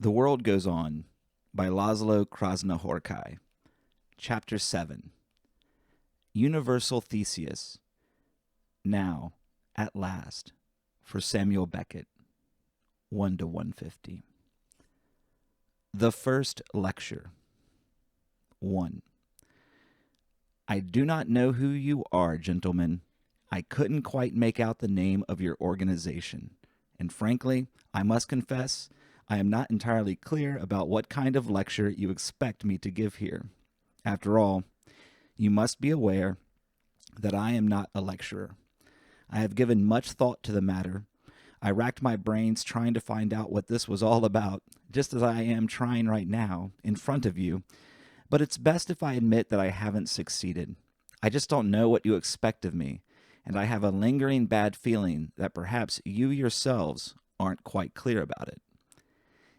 The World Goes On by Krasznahorkai. Chapter 7. Universal Theseus. Now, at last, for Samuel Beckett. 1 to 150. The First Lecture. 1. I do not know who you are, gentlemen. I couldn't quite make out the name of your organization. And frankly, I must confess, I am not entirely clear about what kind of lecture you expect me to give here. After all, you must be aware that I am not a lecturer. I have given much thought to the matter. I racked my brains trying to find out what this was all about, just as I am trying right now, in front of you. But it's best if I admit that I haven't succeeded. I just don't know what you expect of me, and I have a lingering bad feeling that perhaps you yourselves aren't quite clear about it.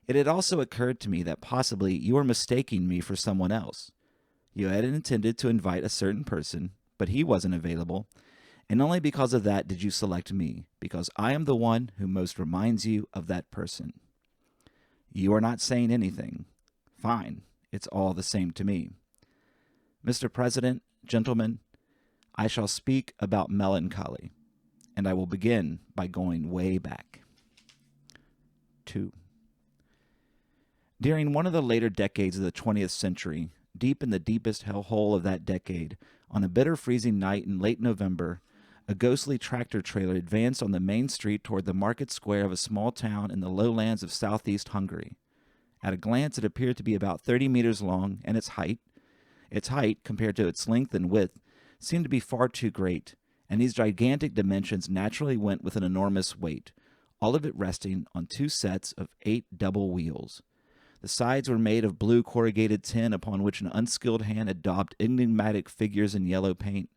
It had also occurred to me that possibly you were mistaking me for someone else. You had intended to invite a certain person, but he wasn't available, and only because of that did you select me, because I am the one who most reminds you of that person. You are not saying anything. Fine, it's all the same to me. Mr. President, gentlemen, I shall speak about melancholy, and I will begin by going way back. 2. During one of the later decades of the 20th century, deep in the deepest hellhole of that decade, on a bitter freezing night in late November, a ghostly tractor trailer advanced on the main street toward the market square of a small town in the lowlands of southeast Hungary. At a glance, it appeared to be about 30 meters long, and its height, compared to its length and width, seemed to be far too great, and these gigantic dimensions naturally went with an enormous weight, all of it resting on 2 sets of 8 double wheels. The sides were made of blue corrugated tin upon which an unskilled hand had daubed enigmatic figures in yellow paint,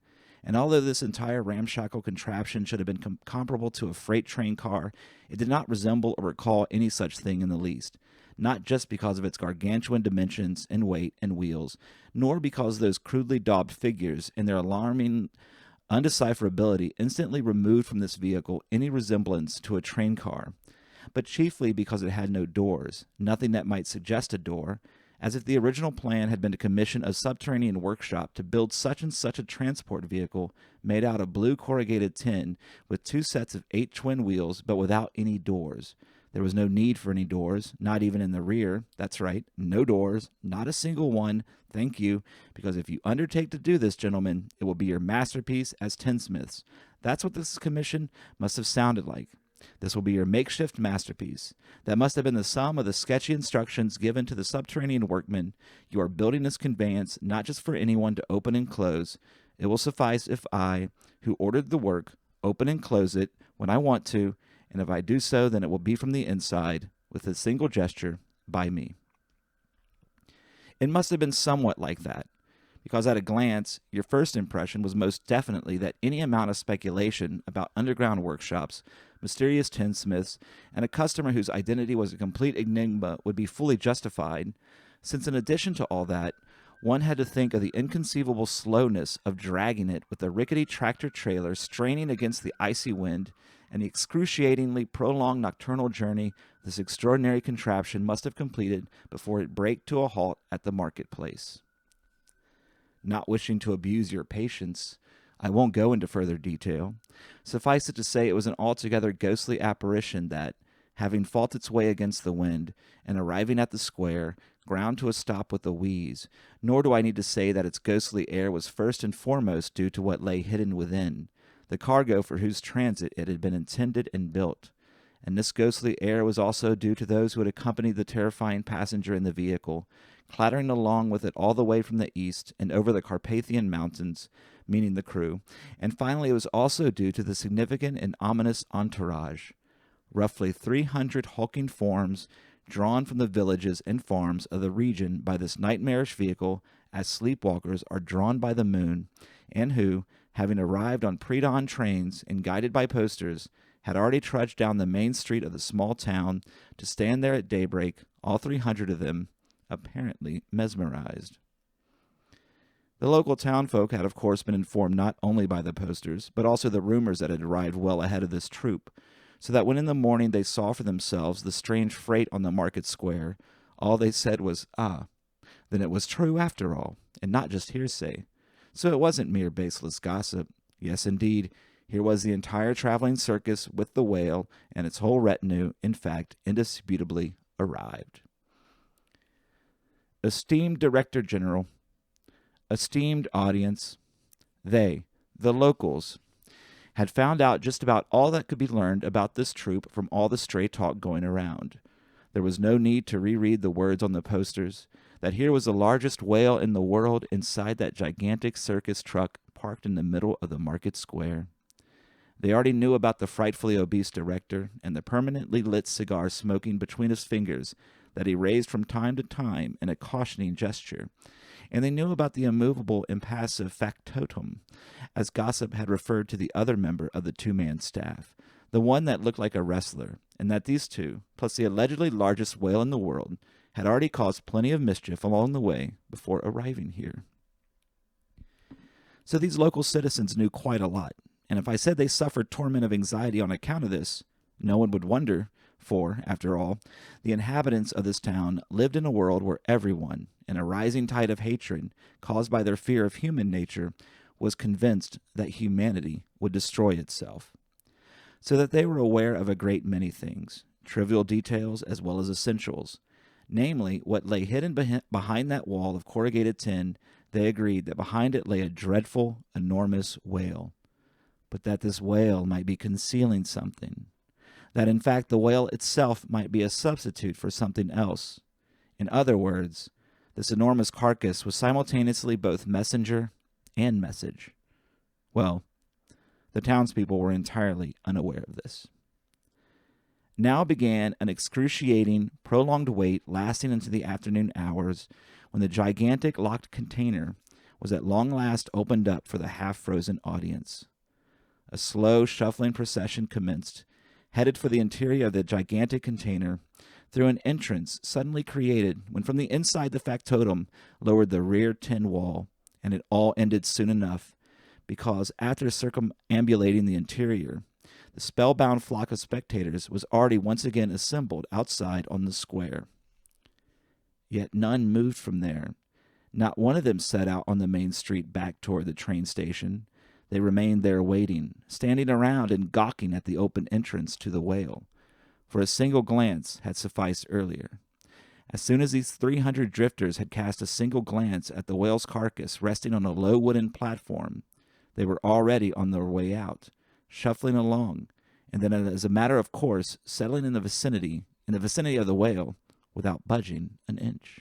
and although this entire ramshackle contraption should have been comparable to a freight train car, it did not resemble or recall any such thing in the least, not just because of its gargantuan dimensions and weight and wheels, nor because those crudely daubed figures and their alarming undecipherability instantly removed from this vehicle any resemblance to a train car, but chiefly because it had no doors, nothing that might suggest a door, as if the original plan had been to commission a subterranean workshop to build such and such a transport vehicle made out of blue corrugated tin with 2 sets of 8 twin wheels, but without any doors. There was no need for any doors, not even in the rear. That's right, no doors, not a single one, thank you, because if you undertake to do this, gentlemen, it will be your masterpiece as tinsmiths. That's what this commission must have sounded like. This will be your makeshift masterpiece. That must have been the sum of the sketchy instructions given to the subterranean workmen. You are building this conveyance not just for anyone to open and close. It will suffice if I, who ordered the work, open and close it when I want to, and if I do so, then it will be from the inside, with a single gesture, by me. It must have been somewhat like that, because at a glance, your first impression was most definitely that any amount of speculation about underground workshops, mysterious tinsmiths, and a customer whose identity was a complete enigma would be fully justified, since in addition to all that, one had to think of the inconceivable slowness of dragging it with the rickety tractor trailer straining against the icy wind, and the excruciatingly prolonged nocturnal journey this extraordinary contraption must have completed before it braked to a halt at the marketplace. Not wishing to abuse your patience, I won't go into further detail. Suffice it to say it was an altogether ghostly apparition that, having fought its way against the wind, and arriving at the square, ground to a stop with a wheeze, nor do I need to say that its ghostly air was first and foremost due to what lay hidden within, the cargo for whose transit it had been intended and built. And this ghostly air was also due to those who had accompanied the terrifying passenger in the vehicle, clattering along with it all the way from the east and over the Carpathian Mountains, meaning the crew, and finally it was also due to the significant and ominous entourage, roughly 300 hulking forms drawn from the villages and farms of the region by this nightmarish vehicle as sleepwalkers are drawn by the moon, and who, having arrived on pre-dawn trains and guided by posters, had already trudged down the main street of the small town to stand there at daybreak, all 300 of them, apparently mesmerized. The local townfolk had of course been informed not only by the posters, but also the rumors that had arrived well ahead of this troop, so that when in the morning they saw for themselves the strange freight on the market square, all they said was, "Ah, then it was true after all, and not just hearsay. So it wasn't mere baseless gossip. Yes, indeed, here was the entire traveling circus with the whale and its whole retinue, in fact, indisputably arrived." Esteemed Director General, esteemed audience, they, the locals, had found out just about all that could be learned about this troupe from all the stray talk going around. There was no need to reread the words on the posters, that here was the largest whale in the world inside that gigantic circus truck parked in the middle of the market square. They already knew about the frightfully obese director and the permanently lit cigar smoking between his fingers that he raised from time to time in a cautioning gesture, and they knew about the immovable, impassive factotum, as gossip had referred to the other member of the two-man staff, the one that looked like a wrestler, and that these two, plus the allegedly largest whale in the world, had already caused plenty of mischief along the way before arriving here. So these local citizens knew quite a lot, and if I said they suffered torment of anxiety on account of this, no one would wonder, for, after all, the inhabitants of this town lived in a world where everyone, in a rising tide of hatred caused by their fear of human nature, was convinced that humanity would destroy itself. So that they were aware of a great many things, trivial details as well as essentials. Namely, what lay hidden behind that wall of corrugated tin. They agreed that behind it lay a dreadful, enormous whale, but that this whale might be concealing something, that in fact the whale itself might be a substitute for something else. In other words, this enormous carcass was simultaneously both messenger and message. Well, the townspeople were entirely unaware of this. Now began an excruciating, prolonged wait lasting into the afternoon hours, when the gigantic locked container was at long last opened up for the half-frozen audience. A slow, shuffling procession commenced, headed for the interior of the gigantic container, through an entrance suddenly created when from the inside the factotum lowered the rear tin wall, and it all ended soon enough, because after circumambulating the interior, the spellbound flock of spectators was already once again assembled outside on the square. Yet none moved from there. Not one of them set out on the main street back toward the train station. They remained there waiting, standing around and gawking at the open entrance to the whale, for a single glance had sufficed earlier. As soon as these 300 drifters had cast a single glance at the whale's carcass resting on a low wooden platform, they were already on their way out, shuffling along, and then as a matter of course settling in the vicinity of the whale without budging an inch.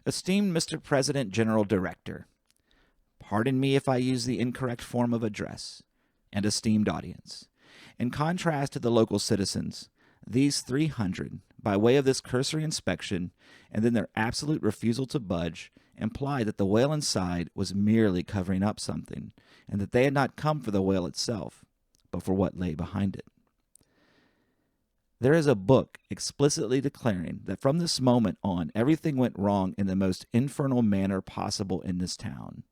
Esteemed Mr. President General Director, pardon me if I use the incorrect form of address, and esteemed audience. In contrast to the local citizens, these 300, by way of this cursory inspection and then their absolute refusal to budge, implied that the whale inside was merely covering up something, and that they had not come for the whale itself, but for what lay behind it. There is a book explicitly declaring that from this moment on everything went wrong in the most infernal manner possible in this town.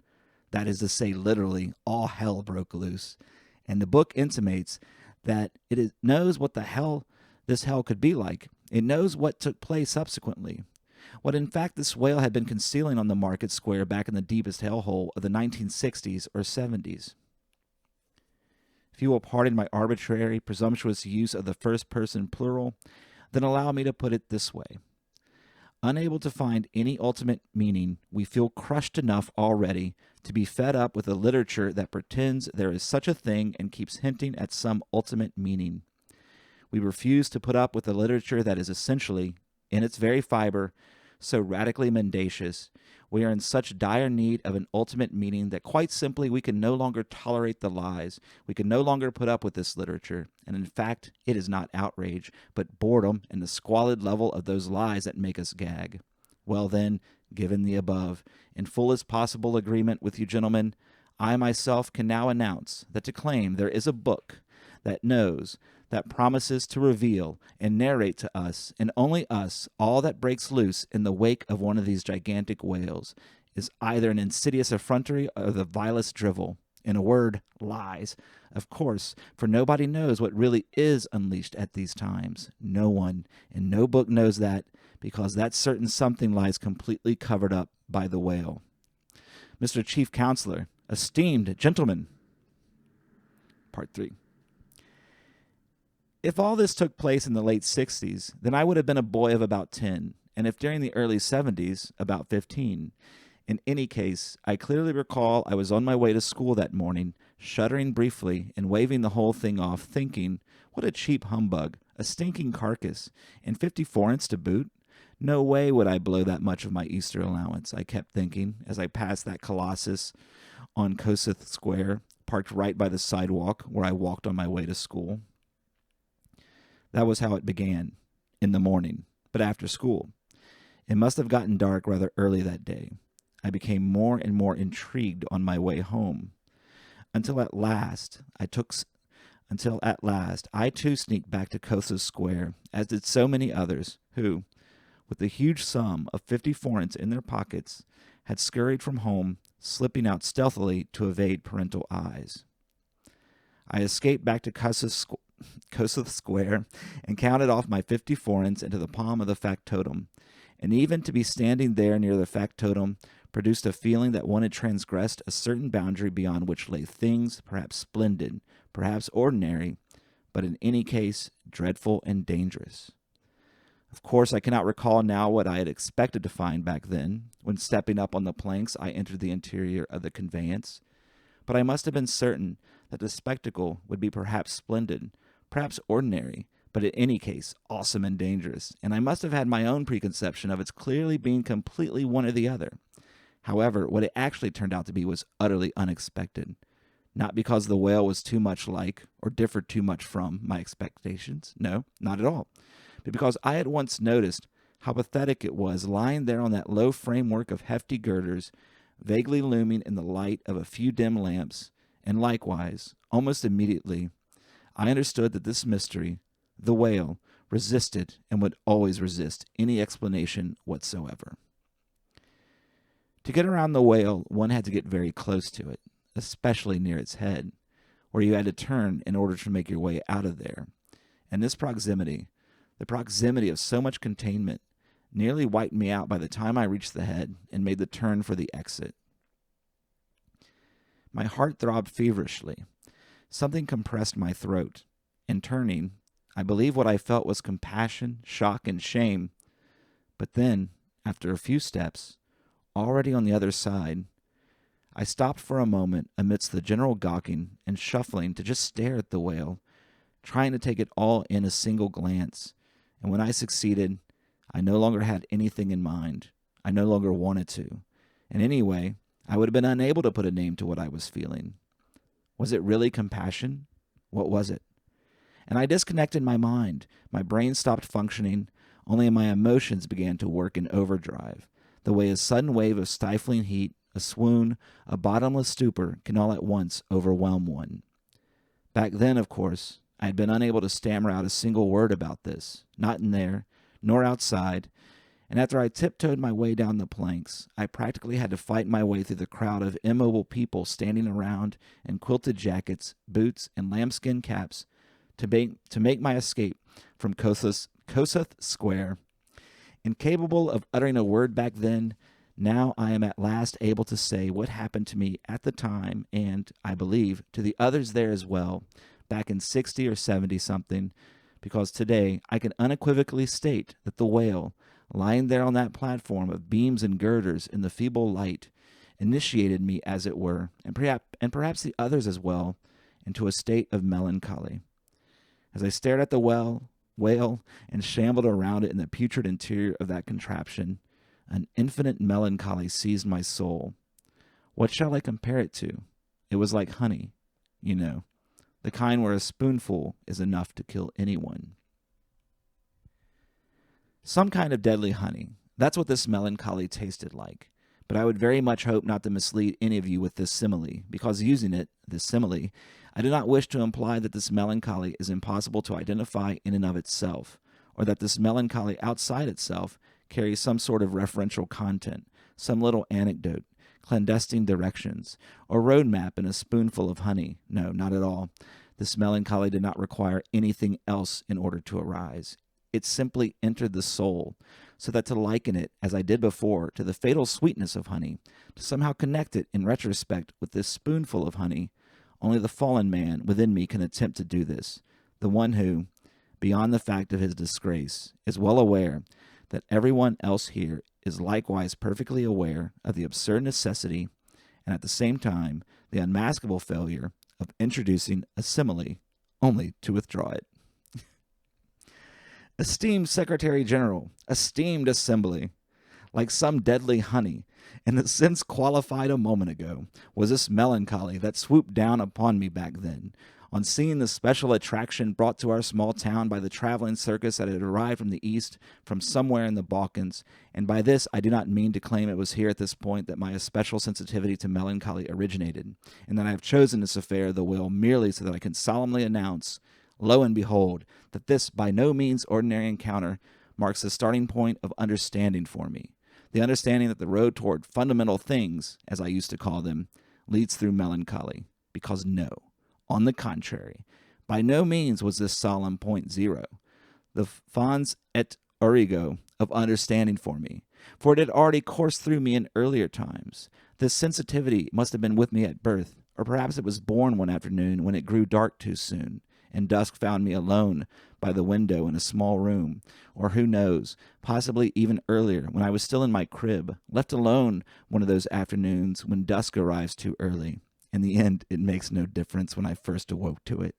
That is to say, literally, all hell broke loose, and the book intimates that it knows what the hell this hell could be like. It knows what took place subsequently, what in fact this whale had been concealing on the market square back in the deepest hellhole of the 1960s or 70s. If you will pardon my arbitrary, presumptuous use of the first-person plural, then allow me to put it this way. Unable to find any ultimate meaning, we feel crushed enough already to be fed up with a literature that pretends there is such a thing and keeps hinting at some ultimate meaning. We refuse to put up with a literature that is essentially, in its very fiber, so radically mendacious. We are in such dire need of an ultimate meaning that quite simply we can no longer tolerate the lies. We can no longer put up with this literature. And in fact, it is not outrage, but boredom and the squalid level of those lies that make us gag. Well then, given the above, in fullest possible agreement with you gentlemen, I myself can now announce that to claim there is a book that knows, that promises to reveal and narrate to us, and only us, all that breaks loose in the wake of one of these gigantic whales, is either an insidious effrontery or the vilest drivel, In a word, lies. Of course, for nobody knows what really is unleashed at these times. No one, and no book knows that, because that certain something lies completely covered up by the whale. Mr. Chief Counselor, esteemed gentlemen. Part 3. If all this took place in the late 60s, then I would have been a boy of about 10, and if during the early 70s, about 15. In any case, I clearly recall I was on my way to school that morning, shuddering briefly and waving the whole thing off, thinking, what a cheap humbug, a stinking carcass, and 50 forints to boot. No way would I blow that much of my Easter allowance, I kept thinking, as I passed that colossus on Kossuth Square, parked right by the sidewalk where I walked on my way to school. That was how it began, in the morning, but after school. It must have gotten dark rather early that day. I became more and more intrigued on my way home, until at last I too sneaked back to Kossuth Square, as did so many others who, with the huge sum of 50 forints in their pockets, had scurried from home, slipping out stealthily to evade parental eyes. I escaped back to Kossuth Square and counted off my 50 forints into the palm of the factotum, and even to be standing there near the factotum produced a feeling that one had transgressed a certain boundary beyond which lay things perhaps splendid, perhaps ordinary, but in any case dreadful and dangerous. Of course, I cannot recall now what I had expected to find back then, when stepping up on the planks I entered the interior of the conveyance, but I must have been certain that the spectacle would be perhaps splendid, perhaps ordinary, but in any case awesome and dangerous, and I must have had my own preconception of its clearly being completely one or the other. However, what it actually turned out to be was utterly unexpected, not because the whale was too much like, or differed too much from, my expectations, no, not at all, but because I had once noticed how pathetic it was lying there on that low framework of hefty girders, vaguely looming in the light of a few dim lamps, and likewise, almost immediately, I understood that this mystery, the whale, resisted and would always resist any explanation whatsoever. To get around the whale, one had to get very close to it, especially near its head, where you had to turn in order to make your way out of there. And this proximity, the proximity of so much containment, nearly wiped me out by the time I reached the head and made the turn for the exit. My heart throbbed feverishly. Something compressed my throat, and turning, I believe what I felt was compassion, shock, and shame. But then, after a few steps, already on the other side, I stopped for a moment amidst the general gawking and shuffling to just stare at the whale, trying to take it all in a single glance, and when I succeeded, I no longer had anything in mind. I no longer wanted to. And anyway, I would have been unable to put a name to what I was feeling. Was it really compassion? What was it? And I disconnected my mind. My brain stopped functioning. Only my emotions began to work in overdrive, the way a sudden wave of stifling heat, a swoon, a bottomless stupor can all at once overwhelm one. Back then, of course, I had been unable to stammer out a single word about this, not in there, nor outside, and after I tiptoed my way down the planks, I practically had to fight my way through the crowd of immobile people standing around in quilted jackets, boots, and lambskin caps to make my escape from Kossuth Square. Incapable of uttering a word back then, now I am at last able to say what happened to me at the time and, I believe, to the others there as well, back in 60 or 70-something, because today I can unequivocally state that the whale, lying there on that platform of beams and girders in the feeble light, initiated me, as it were, and perhaps the others as well, into a state of melancholy. As I stared at the whale and shambled around it in the putrid interior of that contraption, an infinite melancholy seized my soul. What shall I compare it to? It was like honey, you know, the kind where a spoonful is enough to kill anyone. Some kind of deadly honey. That's what this melancholy tasted like. But I would very much hope not to mislead any of you with this simile, because using it, this simile, I do not wish to imply that this melancholy is impossible to identify in and of itself, or that this melancholy outside itself carries some sort of referential content, some little anecdote, clandestine directions, or road map and a spoonful of honey. No, not at all. This melancholy did not require anything else in order to arise. It simply entered the soul, so that to liken it, as I did before, to the fatal sweetness of honey, to somehow connect it in retrospect with this spoonful of honey, only the fallen man within me can attempt to do this, the one who, beyond the fact of his disgrace, is well aware that everyone else here is likewise perfectly aware of the absurd necessity and at the same time the unmaskable failure of introducing a simile only to withdraw it. Esteemed Secretary General, esteemed assembly, like some deadly honey, in the sense qualified a moment ago, was this melancholy that swooped down upon me back then, on seeing the special attraction brought to our small town by the traveling circus that had arrived from the east, from somewhere in the Balkans, and by this I do not mean to claim it was here at this point that my especial sensitivity to melancholy originated, and that I have chosen this affair of the will merely so that I can solemnly announce, lo and behold, that this by no means ordinary encounter marks the starting point of understanding for me, the understanding that the road toward fundamental things, as I used to call them, leads through melancholy, because no, on the contrary, by no means was this solemn point zero, the fons et origo of understanding for me, for it had already coursed through me in earlier times. This sensitivity must have been with me at birth, or perhaps it was born one afternoon when it grew dark too soon, and dusk found me alone by the window in a small room, or who knows, possibly even earlier, when I was still in my crib, left alone one of those afternoons when dusk arrives too early. In the end, it makes no difference when I first awoke to it,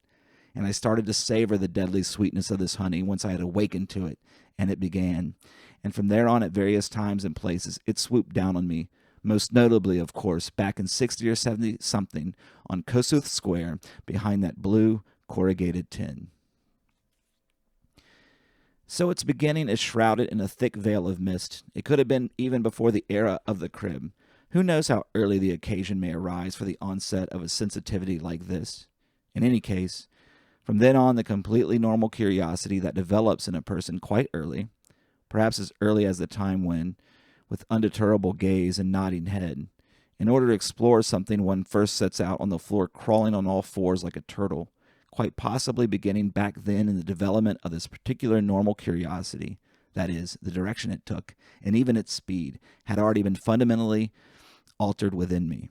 and I started to savor the deadly sweetness of this honey once I had awakened to it, and it began. And from there on, at various times and places, it swooped down on me, most notably, of course, back in 60 or 70 something on Kossuth Square behind that blue corrugated tin. So its beginning is shrouded in a thick veil of mist. It could have been even before the era of the crib. Who knows how early the occasion may arise for the onset of a sensitivity like this? In any case, from then on, the completely normal curiosity that develops in a person quite early, perhaps as early as the time when, with undeterrable gaze and nodding head, in order to explore something one first sets out on the floor crawling on all fours like a turtle, quite possibly beginning back then in the development of this particular normal curiosity, that is, the direction it took, and even its speed, had already been fundamentally altered within me.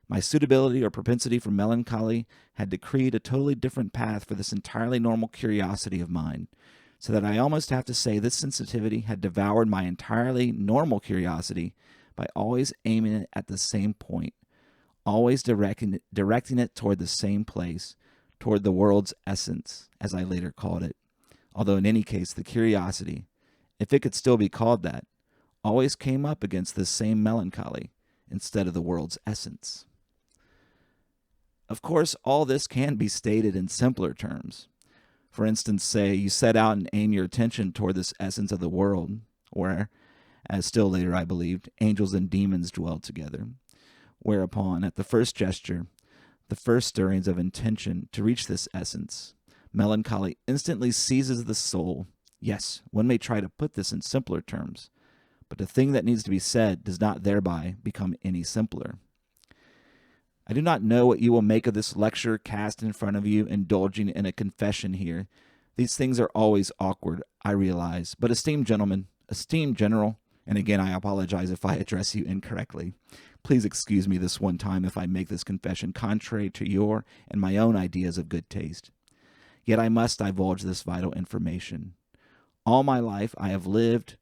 My suitability or propensity for melancholy had decreed a totally different path for this entirely normal curiosity of mine, so that I almost have to say this sensitivity had devoured my entirely normal curiosity by always aiming it at the same point, always directing it toward the same place, toward the world's essence, as I later called it, although in any case the curiosity, if it could still be called that, always came up against this same melancholy instead of the world's essence. Of course, all this can be stated in simpler terms. For instance, say you set out and aim your attention toward this essence of the world, where, as still later I believed, angels and demons dwell together, whereupon, at the first gesture, the first stirrings of intention to reach this essence, melancholy instantly seizes the soul. Yes, one may try to put this in simpler terms, but the thing that needs to be said does not thereby become any simpler. I do not know what you will make of this lecture cast in front of you, indulging in a confession here. These things are always awkward, I realize, but esteemed gentlemen, esteemed general, and again I apologize if I address you incorrectly, please excuse me this one time if I make this confession contrary to your and my own ideas of good taste. Yet I must divulge this vital information. All my life I have lived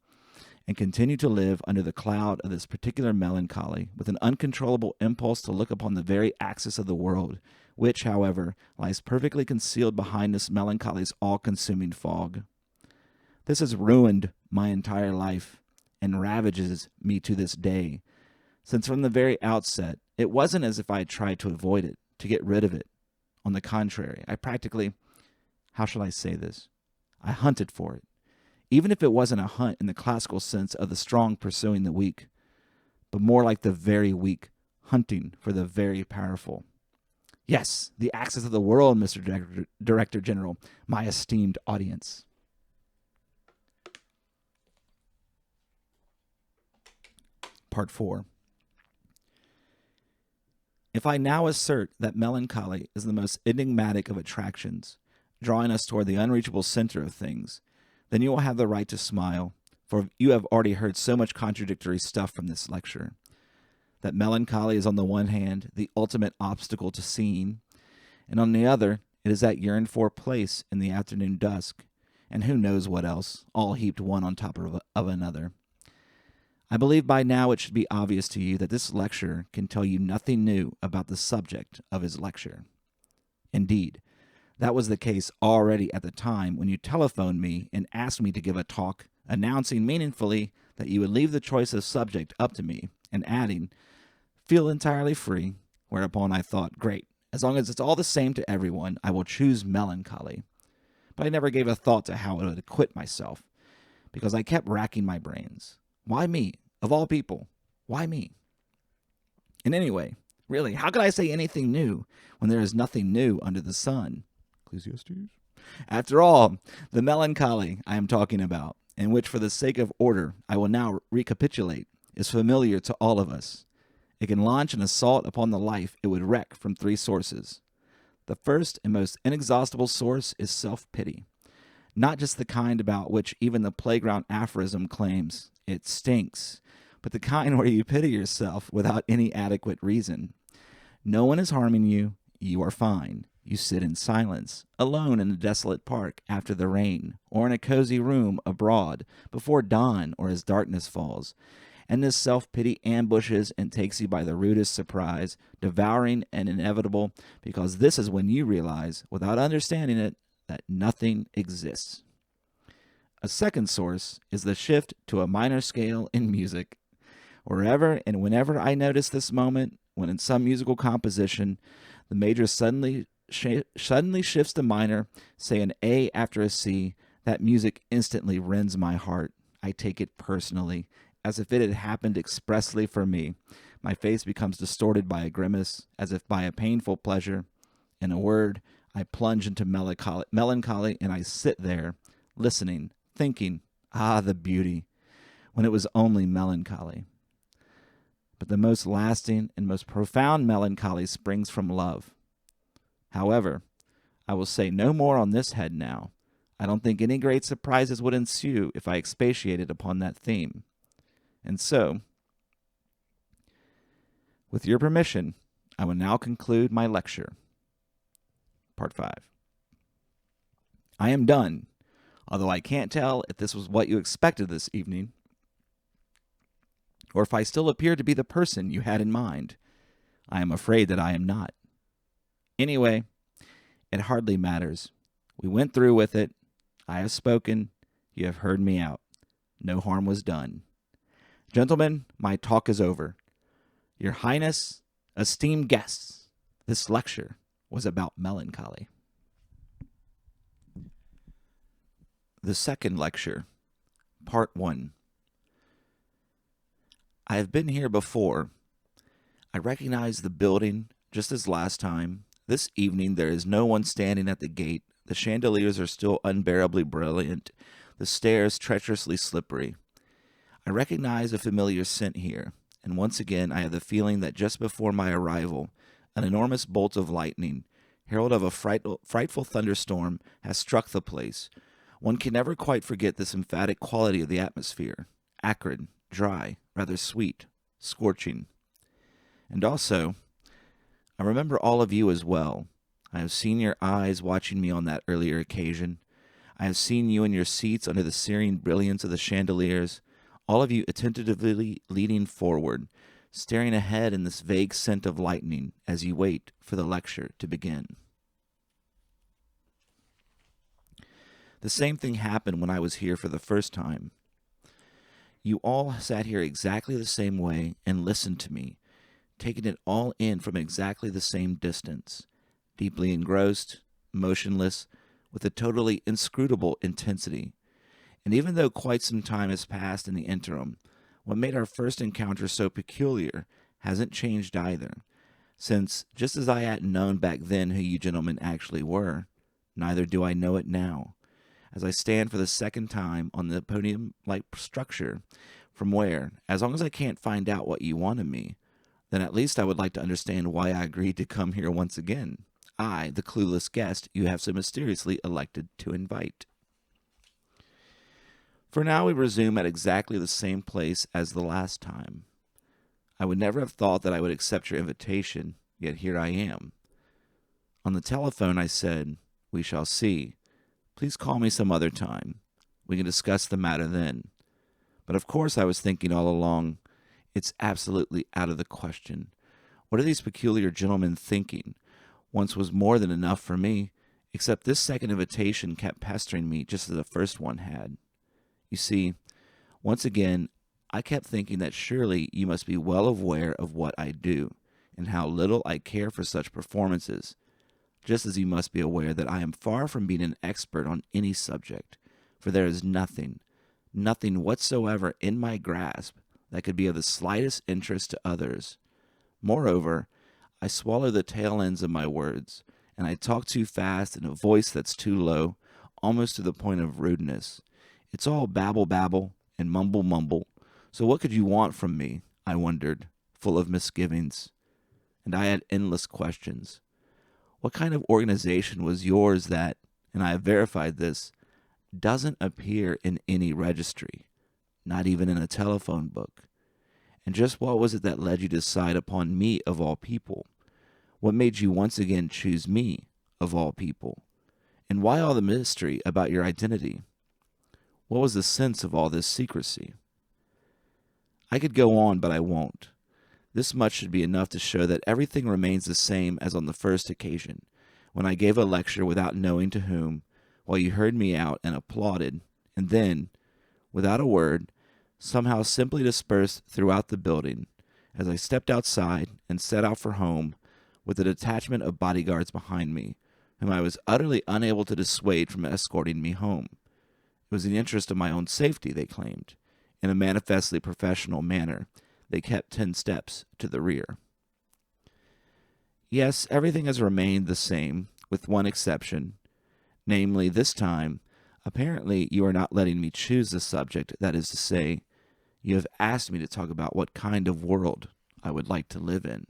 and continue to live under the cloud of this particular melancholy, with an uncontrollable impulse to look upon the very axis of the world, which, however, lies perfectly concealed behind this melancholy's all-consuming fog. This has ruined my entire life and ravages me to this day, since from the very outset, it wasn't as if I had tried to avoid it, to get rid of it. On the contrary, I practically, how shall I say this? I hunted for it. Even if it wasn't a hunt in the classical sense of the strong pursuing the weak, but more like the very weak hunting for the very powerful. Yes, the axis of the world, Mr. Director General, my esteemed audience. Part 4. If I now assert that melancholy is the most enigmatic of attractions, drawing us toward the unreachable center of things, then you will have the right to smile, for you have already heard so much contradictory stuff from this lecture. That melancholy is on the one hand the ultimate obstacle to seeing, and on the other it is that yearned for place in the afternoon dusk, and who knows what else, all heaped one on top of another. I believe by now it should be obvious to you that this lecturer can tell you nothing new about the subject of his lecture. Indeed, that was the case already at the time when you telephoned me and asked me to give a talk, announcing meaningfully that you would leave the choice of subject up to me, and adding, "Feel entirely free," whereupon I thought, great, as long as it's all the same to everyone, I will choose melancholy. But I never gave a thought to how I would acquit myself, because I kept racking my brains. Why me? Of all people, why me? And anyway, really, how could I say anything new when there is nothing new under the sun? Ecclesiastes. After all, the melancholy I am talking about, and which for the sake of order I will now recapitulate, is familiar to all of us. It can launch an assault upon the life it would wreck from three sources. The first and most inexhaustible source is self-pity. Not just the kind about which even the playground aphorism claims it stinks, but the kind where you pity yourself without any adequate reason. No one is harming you. You are fine. You sit in silence, alone in a desolate park after the rain, or in a cozy room abroad before dawn or as darkness falls. And this self-pity ambushes and takes you by the rudest surprise, devouring and inevitable, because this is when you realize, without understanding it, that nothing exists. A second source is the shift to a minor scale in music. Wherever and whenever I notice this moment, when in some musical composition, the major suddenly shifts to minor, say an A after a C, that music instantly rends my heart. I take it personally, as if it had happened expressly for me. My face becomes distorted by a grimace, as if by a painful pleasure. In a word, I plunge into melancholy, and I sit there, listening, thinking, ah, the beauty, when it was only melancholy. But the most lasting and most profound melancholy springs from love. However, I will say no more on this head now. I don't think any great surprises would ensue if I expatiated upon that theme. And so, with your permission, I will now conclude my lecture. Part 5. I am done, although I can't tell if this was what you expected this evening, or if I still appear to be the person you had in mind. I am afraid that I am not. Anyway, it hardly matters. We went through with it. I have spoken. You have heard me out. No harm was done. Gentlemen, my talk is over. Your Highness, esteemed guests, this lecture was about melancholy. The second lecture, Part 1. I have been here before. I recognize the building just as last time. This evening there is no one standing at the gate. The chandeliers are still unbearably brilliant, the stairs treacherously slippery. I recognize a familiar scent here, and once again I have the feeling that just before my arrival, an enormous bolt of lightning, herald of a frightful thunderstorm, has struck the place. One can never quite forget this emphatic quality of the atmosphere, acrid, dry, rather sweet, scorching. And also, I remember all of you as well. I have seen your eyes watching me on that earlier occasion. I have seen you in your seats under the searing brilliance of the chandeliers, all of you attentively leaning forward, staring ahead in this vague scent of lightning as you wait for the lecture to begin. The same thing happened when I was here for the first time. You all sat here exactly the same way and listened to me, taking it all in from exactly the same distance, deeply engrossed, motionless, with a totally inscrutable intensity. And even though quite some time has passed in the interim, what made our first encounter so peculiar hasn't changed either, since, just as I hadn't known back then who you gentlemen actually were, neither do I know it now, as I stand for the second time on the podium-like structure, from where, as long as I can't find out what you want of me, Then at least I would like to understand why I agreed to come here once again. I, the clueless guest you have so mysteriously elected to invite. For now, we resume at exactly the same place as the last time. I would never have thought that I would accept your invitation, yet here I am. On the telephone, I said, "We shall see. Please call me some other time. We can discuss the matter then." But of course I was thinking all along, it's absolutely out of the question. What are these peculiar gentlemen thinking? Once was more than enough for me, except this second invitation kept pestering me just as the first one had. You see, once again, I kept thinking that surely you must be well aware of what I do, and how little I care for such performances, just as you must be aware that I am far from being an expert on any subject, for there is nothing whatsoever in my grasp that could be of the slightest interest to others. Moreover, I swallow the tail ends of my words, and I talk too fast in a voice that's too low, almost to the point of rudeness. It's all babble and mumble. So what could you want from me? I wondered, full of misgivings. And I had endless questions. What kind of organization was yours that, and I have verified this, doesn't appear in any registry, not even in a telephone book? And just what was it that led you to decide upon me of all people? What made you once again choose me of all people? And why all the mystery about your identity? What was the sense of all this secrecy? I could go on, but I won't. This much should be enough to show that everything remains the same as on the first occasion, when I gave a lecture without knowing to whom, while you heard me out and applauded, and then, without a word, somehow simply dispersed throughout the building, as I stepped outside and set out for home with a detachment of bodyguards behind me, whom I was utterly unable to dissuade from escorting me home. It was in the interest of my own safety, they claimed. In a manifestly professional manner, they kept 10 steps to the rear. Yes, everything has remained the same, with one exception. Namely, this time, apparently you are not letting me choose the subject, that is to say, you have asked me to talk about what kind of world I would like to live in.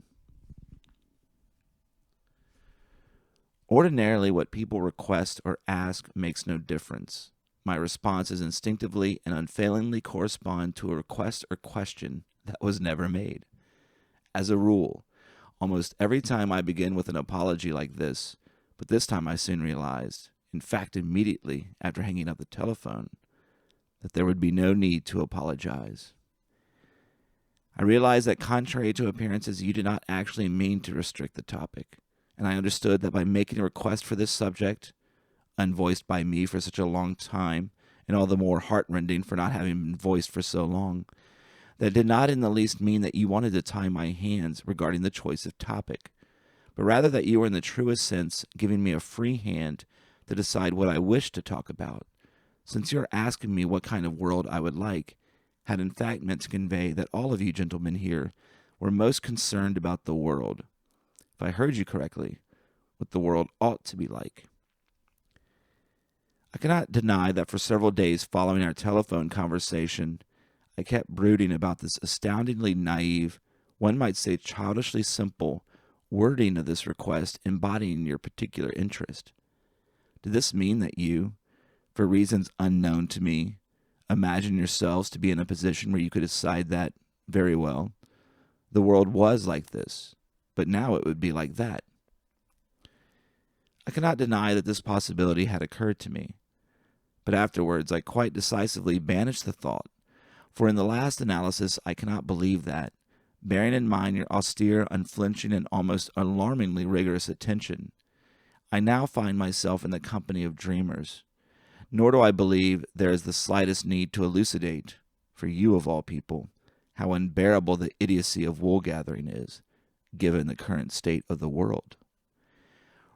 Ordinarily, what people request or ask makes no difference. My responses instinctively and unfailingly correspond to a request or question that was never made. As a rule, almost every time I begin with an apology like this, but this time I soon realized, in fact immediately after hanging up the telephone, that there would be no need to apologize. I realized that contrary to appearances, you did not actually mean to restrict the topic, and I understood that by making a request for this subject, unvoiced by me for such a long time, and all the more heartrending for not having been voiced for so long, that did not in the least mean that you wanted to tie my hands regarding the choice of topic, but rather that you were in the truest sense giving me a free hand to decide what I wished to talk about, since your asking me what kind of world I would like had in fact meant to convey that all of you gentlemen here were most concerned about the world, if I heard you correctly, what the world ought to be like. I cannot deny that for several days following our telephone conversation, I kept brooding about this astoundingly naive, one might say childishly simple, wording of this request embodying your particular interest. Did this mean that you, for reasons unknown to me, imagine yourselves to be in a position where you could decide that, very well, the world was like this, but now it would be like that? I cannot deny that this possibility had occurred to me, but afterwards I quite decisively banished the thought, for in the last analysis I cannot believe that, bearing in mind your austere, unflinching, and almost alarmingly rigorous attention, I now find myself in the company of dreamers, nor do I believe there is the slightest need to elucidate, for you of all people, how unbearable the idiocy of wool-gathering is, given the current state of the world.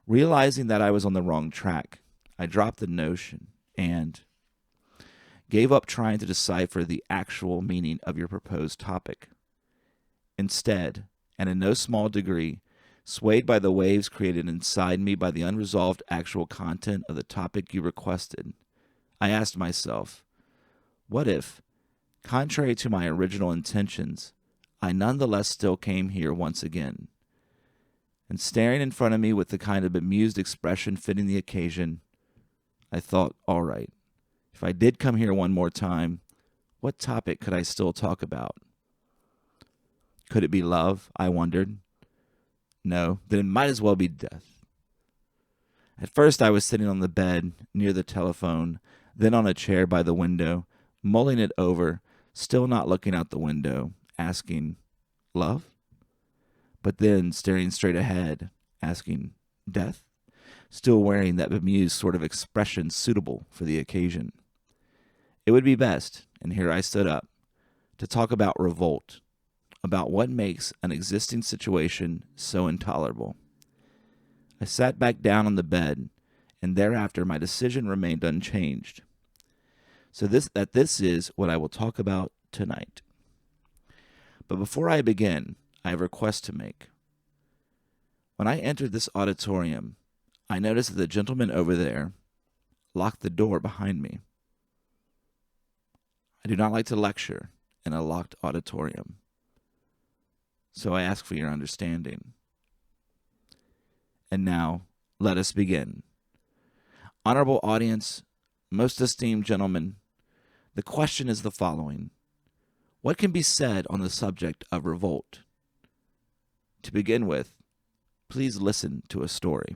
Realizing that I was on the wrong track, I dropped the notion and gave up trying to decipher the actual meaning of your proposed topic. Instead, and in no small degree, swayed by the waves created inside me by the unresolved actual content of the topic you requested, I asked myself, what if, contrary to my original intentions, I nonetheless still came here once again. And staring in front of me with the kind of bemused expression fitting the occasion, I thought, all right, if I did come here one more time, what topic could I still talk about? Could it be love? I wondered. No, then it might as well be death. At first I was sitting on the bed near the telephone, then on a chair by the window, mulling it over, still not looking out the window, asking, love? But then staring straight ahead, asking, death? Still wearing that bemused sort of expression suitable for the occasion. It would be best, and here I stood up, to talk about revolt, about what makes an existing situation so intolerable. I sat back down on the bed, and thereafter my decision remained unchanged. So this is what I will talk about tonight. But before I begin, I have a request to make. When I entered this auditorium, I noticed that the gentleman over there locked the door behind me. I do not like to lecture in a locked auditorium, so I ask for your understanding. And now, let us begin. Honorable audience, most esteemed gentlemen, the question is the following. What can be said on the subject of revolt? To begin with, please listen to a story.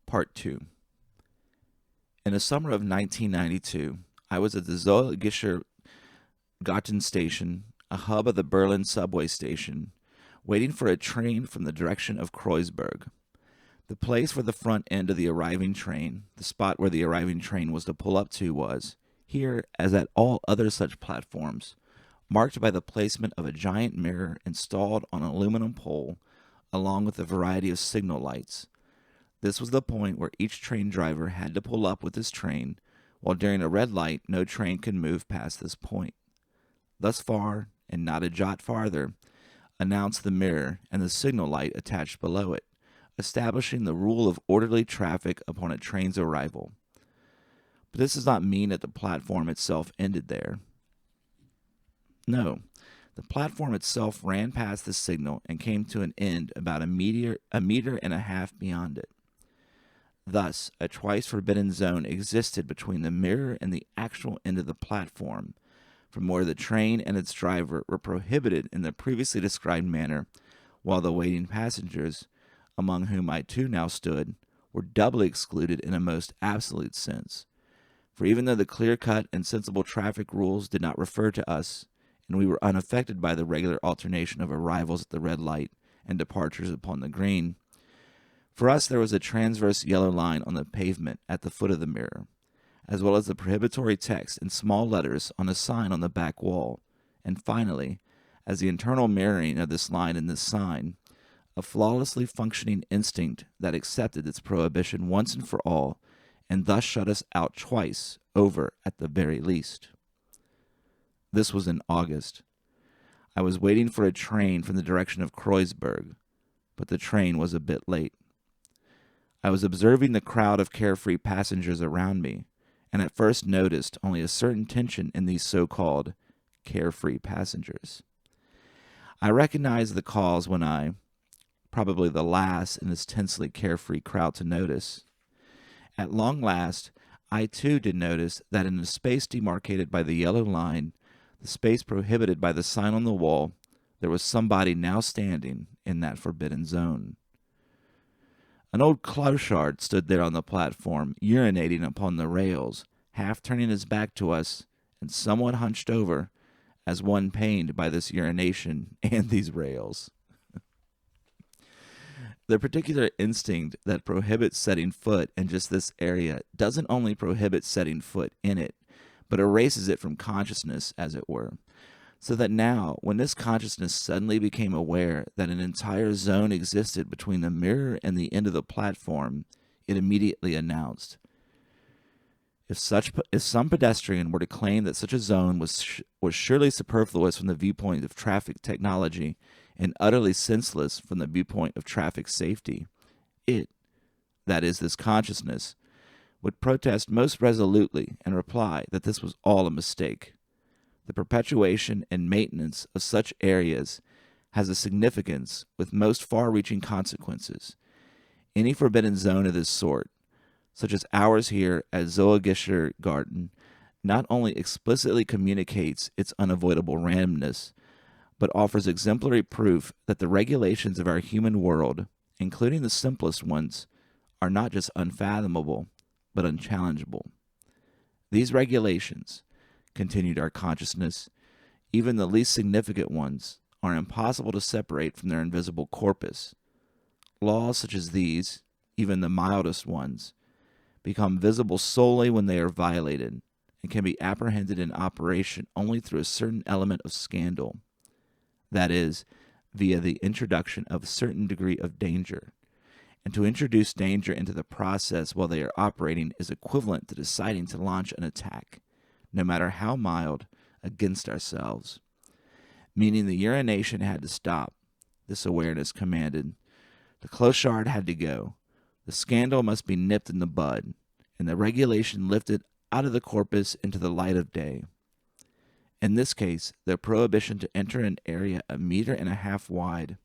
Part 2. In the summer of 1992, I was at the Zoologischer Garten station, a hub of the Berlin subway station, waiting for a train from the direction of Kreuzberg. The place where the front end of the arriving train, the spot where the arriving train was to pull up to, was, here as at all other such platforms, marked by the placement of a giant mirror installed on an aluminum pole, along with a variety of signal lights. This was the point where each train driver had to pull up with his train, while during a red light no train could move past this point. Thus far, and not a jot farther, announced the mirror and the signal light attached below it, establishing the rule of orderly traffic upon a train's arrival. But this does not mean that the platform itself ended there. No, the platform itself ran past the signal and came to an end about a meter and a half beyond it. Thus, a twice forbidden zone existed between the mirror and the actual end of the platform, from where the train and its driver were prohibited in the previously described manner, while the waiting passengers, among whom I too now stood, were doubly excluded in a most absolute sense. For even though the clear-cut and sensible traffic rules did not refer to us, and we were unaffected by the regular alternation of arrivals at the red light and departures upon the green, for us there was a transverse yellow line on the pavement at the foot of the mirror, as well as the prohibitory text in small letters on a sign on the back wall, and finally, as the internal mirroring of this line and this sign, a flawlessly functioning instinct that accepted its prohibition once and for all, and thus shut us out twice over at the very least. This was in August. I was waiting for a train from the direction of Kreuzberg, but the train was a bit late. I was observing the crowd of carefree passengers around me, and at first noticed only a certain tension in these so-called carefree passengers. I recognized the cause when I, probably the last in this tensely carefree crowd to notice, at long last, I too did notice that in the space demarcated by the yellow line, the space prohibited by the sign on the wall, there was somebody now standing in that forbidden zone. An old clochard stood there on the platform, urinating upon the rails, half turning his back to us, and somewhat hunched over, as one pained by this urination and these rails. The particular instinct that prohibits setting foot in just this area doesn't only prohibit setting foot in it, but erases it from consciousness, as it were. So that now, when this consciousness suddenly became aware that an entire zone existed between the mirror and the end of the platform, it immediately announced, If some pedestrian were to claim that such a zone was surely superfluous from the viewpoint of traffic technology and utterly senseless from the viewpoint of traffic safety, it, that is, this consciousness, would protest most resolutely and reply that this was all a mistake. The perpetuation and maintenance of such areas has a significance with most far-reaching consequences. Any forbidden zone of this sort, such as ours here at Zoologischer Garten, not only explicitly communicates its unavoidable randomness, but offers exemplary proof that the regulations of our human world, including the simplest ones, are not just unfathomable, but unchallengeable. These regulations, continued our consciousness, even the least significant ones, are impossible to separate from their invisible corpus. Laws such as these, even the mildest ones, become visible solely when they are violated, and can be apprehended in operation only through a certain element of scandal, that is, via the introduction of a certain degree of danger. And to introduce danger into the process while they are operating is equivalent to deciding to launch an attack, no matter how mild, against ourselves. Meaning the urination had to stop, this awareness commanded. The clochard had to go. The scandal must be nipped in the bud, and the regulation lifted out of the corpus into the light of day. In this case, the prohibition to enter an area 1.5 meters wide.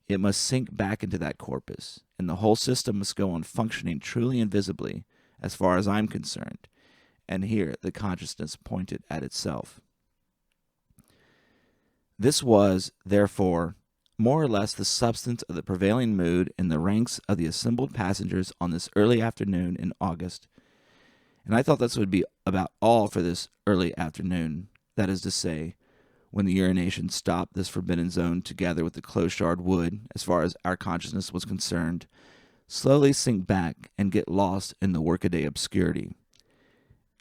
It must sink back into that corpus, and the whole system must go on functioning truly and visibly, as far as I'm concerned. And here the consciousness pointed at itself. This was, therefore, more or less the substance of the prevailing mood in the ranks of the assembled passengers on this early afternoon in August. And I thought this would be about all for this early afternoon, that is to say, when the urination stopped this forbidden zone together with the clochard would, as far as our consciousness was concerned, slowly sink back and get lost in the workaday obscurity.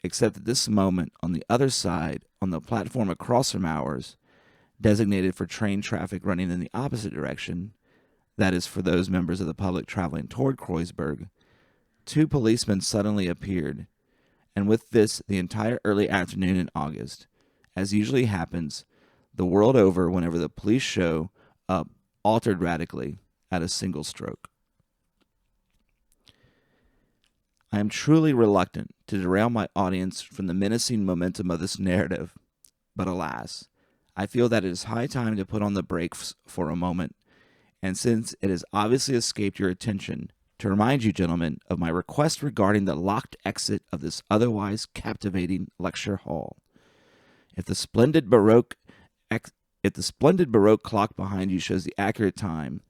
Except at this moment, on the other side, on the platform across from ours, designated for train traffic running in the opposite direction, that is, for those members of the public traveling toward Kreuzberg, 2 policemen suddenly appeared, and with this the entire early afternoon in August, as usually happens, the world over whenever the police show up, altered radically at a single stroke. I am truly reluctant to derail my audience from the menacing momentum of this narrative, but alas, I feel that it is high time to put on the brakes for a moment, and since it has obviously escaped your attention, to remind you, gentlemen, of my request regarding the locked exit of this otherwise captivating lecture hall. If the splendid Baroque clock behind you shows the accurate time,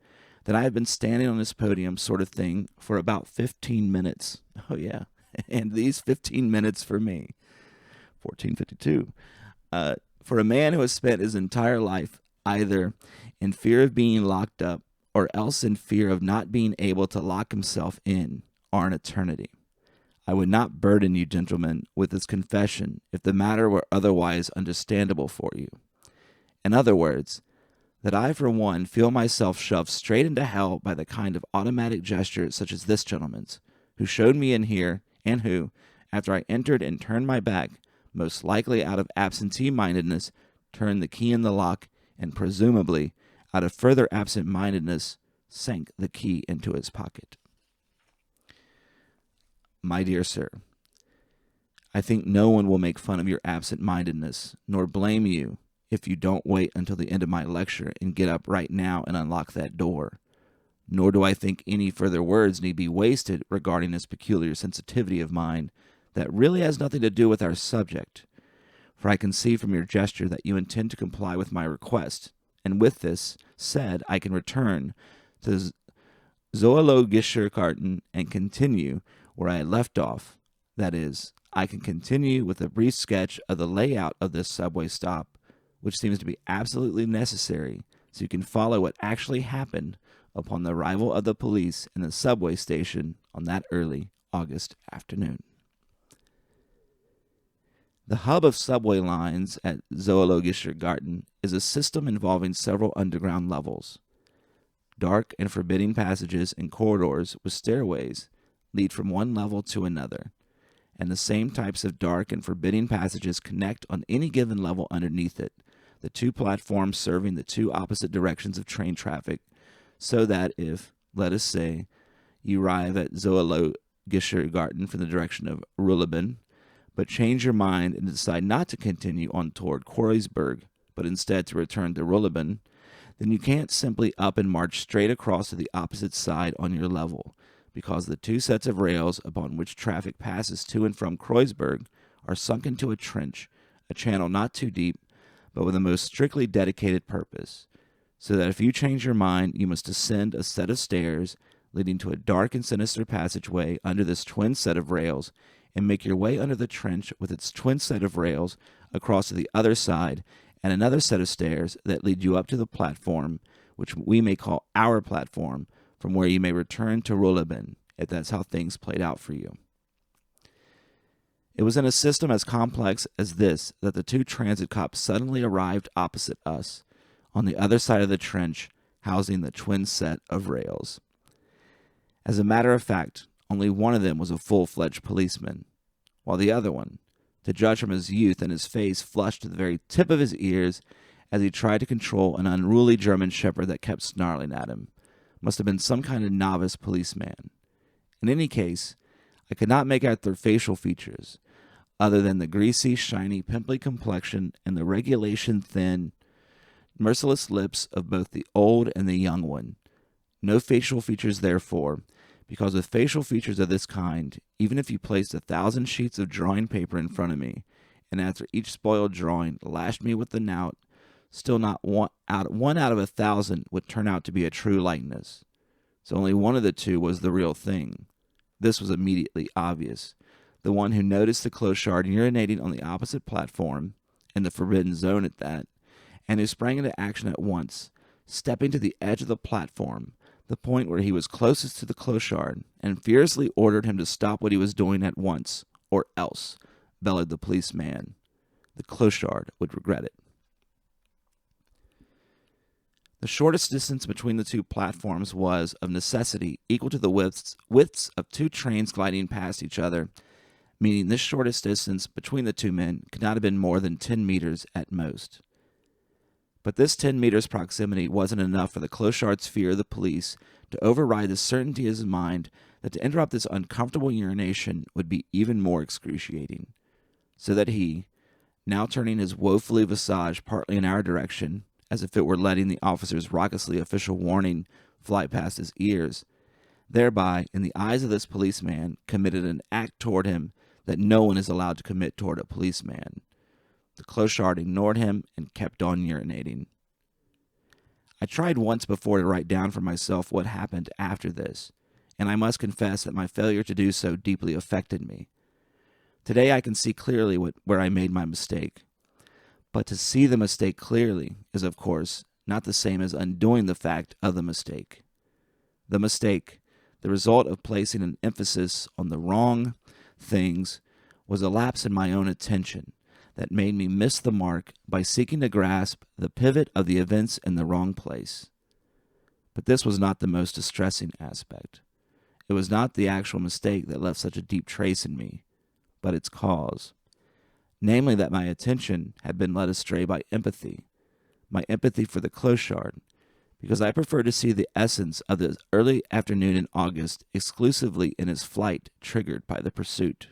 then I have been standing on this podium sort of thing for about 15 minutes. Oh, yeah. And these 15 minutes for me. 14:52. For a man who has spent his entire life either in fear of being locked up or else in fear of not being able to lock himself in, or an eternity. I would not burden you, gentlemen, with this confession if the matter were otherwise understandable for you. In other words, that I, for one, feel myself shoved straight into hell by the kind of automatic gesture such as this gentleman's, who showed me in here, and who, after I entered and turned my back, most likely out of absentee-mindedness, turned the key in the lock, and presumably, out of further absent-mindedness, sank the key into his pocket. My dear sir, I think no one will make fun of your absent-mindedness, nor blame you if you don't wait until the end of my lecture and get up right now and unlock that door. Nor do I think any further words need be wasted regarding this peculiar sensitivity of mine that really has nothing to do with our subject, for I can see from your gesture that you intend to comply with my request, and with this said, I can return to Zoologischer Garten and continue where I had left off. That is, I can continue with a brief sketch of the layout of this subway stop, which seems to be absolutely necessary so you can follow what actually happened upon the arrival of the police in the subway station on that early August afternoon. The hub of subway lines at Zoologischer Garten is a system involving several underground levels. Dark and forbidding passages and corridors with stairways lead from one level to another, and the same types of dark and forbidding passages connect on any given level underneath it, the two platforms serving the two opposite directions of train traffic, so that if, let us say, you arrive at Zoologischer Garten from the direction of Ruhleben, but change your mind and decide not to continue on toward Kreuzberg, but instead to return to Ruhleben, then you can't simply up and march straight across to the opposite side on your level, because the two sets of rails upon which traffic passes to and from Kreuzberg are sunk into a trench, a channel not too deep, but with a most strictly dedicated purpose, so that if you change your mind, you must ascend a set of stairs leading to a dark and sinister passageway under this twin set of rails, and make your way under the trench with its twin set of rails across to the other side, and another set of stairs that lead you up to the platform, which we may call our platform, from where you may return to Ruhleben, if that's how things played out for you. It was in a system as complex as this that the two transit cops suddenly arrived opposite us, on the other side of the trench, housing the twin set of rails. As a matter of fact, only one of them was a full-fledged policeman, while the other one, to judge from his youth and his face flushed to the very tip of his ears as he tried to control an unruly German shepherd that kept snarling at him, must have been some kind of novice policeman. In any case, I could not make out their facial features, other than the greasy, shiny, pimply complexion and the regulation thin, merciless lips of both the old and the young one. No facial features, therefore, because with facial features of this kind, even if you placed 1,000 sheets of drawing paper in front of me, and after each spoiled drawing lashed me with the knout, still not one out of 1,000 would turn out to be a true likeness. So only one of the two was the real thing. This was immediately obvious. The one who noticed the clochard urinating on the opposite platform, in the forbidden zone at that, and who sprang into action at once, stepping to the edge of the platform, the point where he was closest to the clochard, and fiercely ordered him to stop what he was doing at once, or else, bellowed the policeman, the clochard would regret it. The shortest distance between the two platforms was, of necessity, equal to the widths of two trains gliding past each other, meaning this shortest distance between the two men could not have been more than 10 meters at most. But this 10 meters proximity wasn't enough for the clochard's fear of the police to override the certainty in his mind that to interrupt this uncomfortable urination would be even more excruciating, so that he, now turning his woefully visage partly in our direction, as if it were letting the officer's raucously official warning fly past his ears, thereby, in the eyes of this policeman, committed an act toward him that no one is allowed to commit toward a policeman. The clochard ignored him and kept on urinating. I tried once before to write down for myself what happened after this, and I must confess that my failure to do so deeply affected me. Today I can see clearly where I made my mistake. But to see the mistake clearly is, of course, not the same as undoing the fact of the mistake. The mistake, the result of placing an emphasis on the wrong things, was a lapse in my own attention that made me miss the mark by seeking to grasp the pivot of the events in the wrong place. But this was not the most distressing aspect. It was not the actual mistake that left such a deep trace in me, but its cause. Namely, that my attention had been led astray by empathy, my empathy for the clochard, because I preferred to see the essence of the early afternoon in August exclusively in his flight triggered by the pursuit.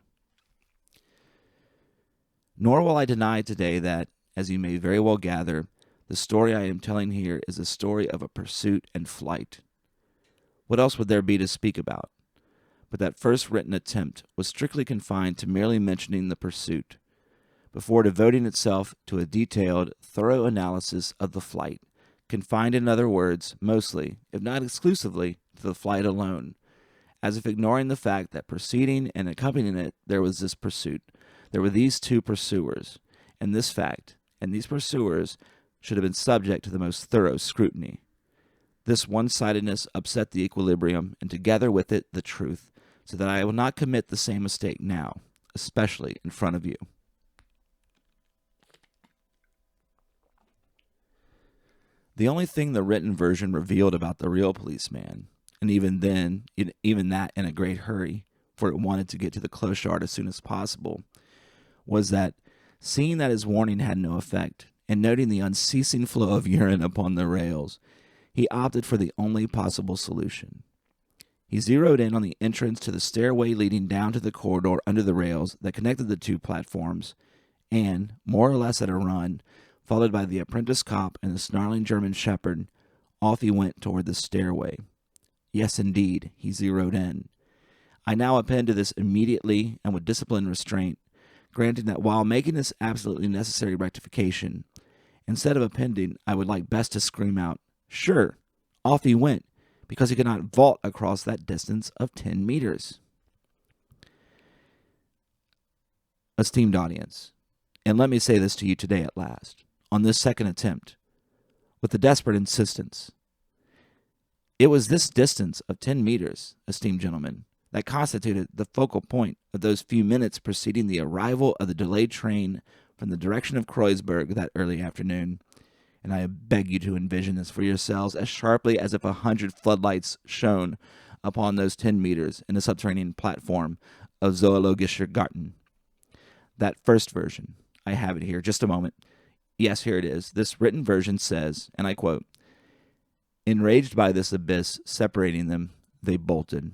Nor will I deny today that, as you may very well gather, the story I am telling here is a story of a pursuit and flight. What else would there be to speak about? But that first written attempt was strictly confined to merely mentioning the pursuit, before devoting itself to a detailed, thorough analysis of the flight, confined in other words, mostly, if not exclusively, to the flight alone, as if ignoring the fact that preceding and accompanying it there was this pursuit. There were these two pursuers, and this fact, and these pursuers should have been subject to the most thorough scrutiny. This one-sidedness upset the equilibrium, and together with it the truth, so that I will not commit the same mistake now, especially in front of you. The only thing the written version revealed about the real policeman, and even then, even that in a great hurry, for it wanted to get to the clochard as soon as possible, was that, seeing that his warning had no effect, and noting the unceasing flow of urine upon the rails, he opted for the only possible solution. He zeroed in on the entrance to the stairway leading down to the corridor under the rails that connected the two platforms, and, more or less at a run, followed by the apprentice cop and the snarling German shepherd, off he went toward the stairway. Yes, indeed, he zeroed in. I now append to this immediately and with disciplined restraint, granting that while making this absolutely necessary rectification, instead of appending, I would like best to scream out, "Sure, off he went, because he could not vault across that distance of 10 meters. Esteemed audience, and let me say this to you today at last, on this second attempt, with the desperate insistence. It was this distance of 10 meters, esteemed gentlemen, that constituted the focal point of those few minutes preceding the arrival of the delayed train from the direction of Kreuzberg that early afternoon, and I beg you to envision this for yourselves as sharply as if 100 floodlights shone upon those 10 meters in the subterranean platform of Zoologischer Garten. That first version, I have it here, just a moment. Yes, here it is. This written version says, and I quote, "Enraged by this abyss separating them, they bolted.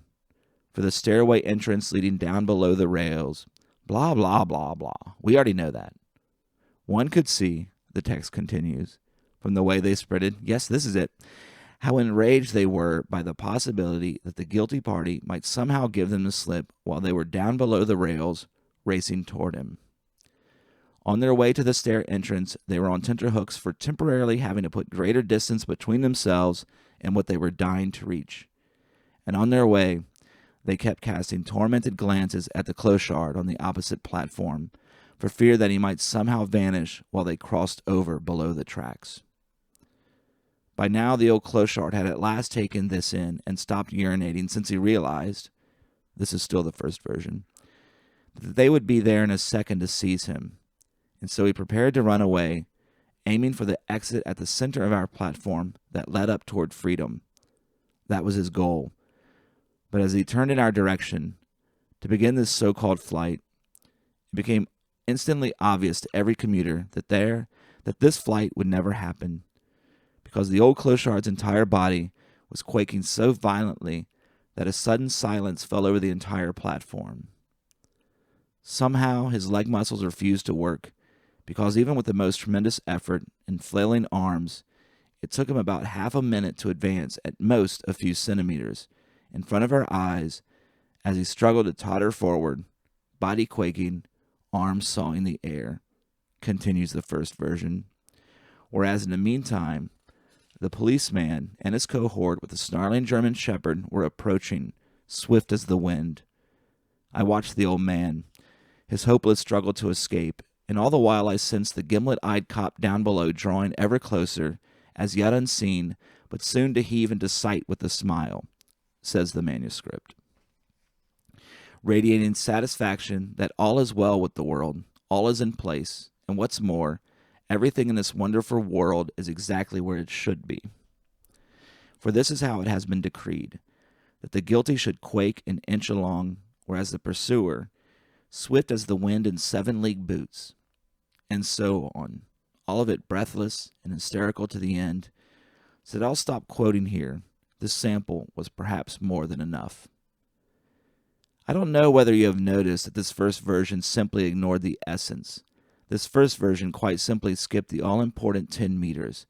For the stairway entrance leading down below the rails, blah, blah, blah, blah." We already know that. One could see, the text continues, from the way they sprinted, yes, this is it, how enraged they were by the possibility that the guilty party might somehow give them the slip while they were down below the rails, racing toward him. On their way to the stair entrance, they were on tenterhooks for temporarily having to put greater distance between themselves and what they were dying to reach. And on their way, they kept casting tormented glances at the clochard on the opposite platform, for fear that he might somehow vanish while they crossed over below the tracks. By now the old clochard had at last taken this in and stopped urinating, since he realized, this is still the first version, that they would be there in a second to seize him, and so he prepared to run away, aiming for the exit at the center of our platform that led up toward freedom. That was his goal. But as he turned in our direction to begin this so-called flight, it became instantly obvious to every commuter that this flight would never happen, because the old clochard's entire body was quaking so violently that a sudden silence fell over the entire platform. Somehow his leg muscles refused to work, because even with the most tremendous effort and flailing arms, it took him about half a minute to advance at most a few centimeters in front of our eyes as he struggled to totter forward, body quaking, arms sawing the air, continues the first version. Whereas in the meantime, the policeman and his cohort with the snarling German shepherd were approaching, swift as the wind. I watched the old man, his hopeless struggle to escape, and all the while I sensed the gimlet-eyed cop down below drawing ever closer, as yet unseen, but soon to heave into sight with a smile, says the manuscript. Radiating satisfaction that all is well with the world, all is in place, and what's more, everything in this wonderful world is exactly where it should be. For this is how it has been decreed, that the guilty should quake and inch along, whereas the pursuer, swift as the wind in 7-league boots, and so on, all of it breathless and hysterical to the end, so that I'll stop quoting here. This sample was perhaps more than enough. I don't know whether you have noticed that this first version simply ignored the essence. This first version quite simply skipped the all-important 10 meters,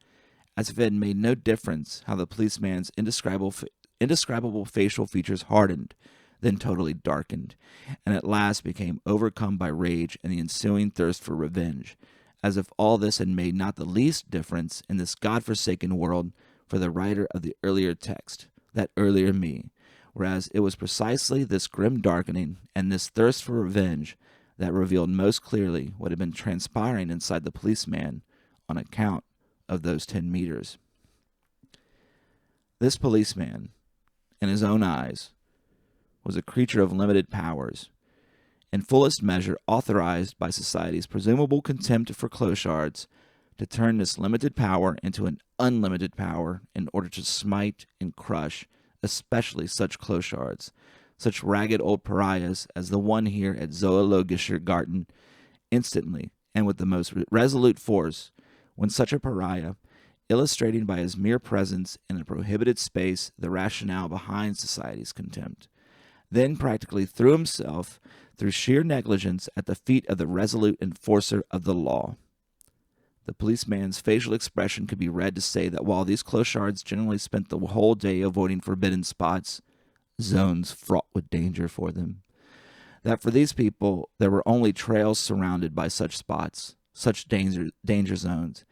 as if it had made no difference how the policeman's indescribable facial features hardened, then totally darkened, and at last became overcome by rage and the ensuing thirst for revenge, as if all this had made not the least difference in this God-forsaken world for the writer of the earlier text, that earlier me, whereas it was precisely this grim darkening and this thirst for revenge that revealed most clearly what had been transpiring inside the policeman on account of those 10 meters. This policeman, in his own eyes, was a creature of limited powers, in fullest measure authorized by society's presumable contempt for clochards to turn this limited power into an unlimited power in order to smite and crush especially such clochards, such ragged old pariahs as the one here at Zoologischer Garten, instantly, and with the most resolute force, when such a pariah, illustrating by his mere presence in a prohibited space the rationale behind society's contempt, then practically threw himself through sheer negligence at the feet of the resolute enforcer of the law. The policeman's facial expression could be read to say that while these clochards generally spent the whole day avoiding forbidden spots, zones fraught with danger for them, that for these people there were only trails surrounded by such spots, such danger zones,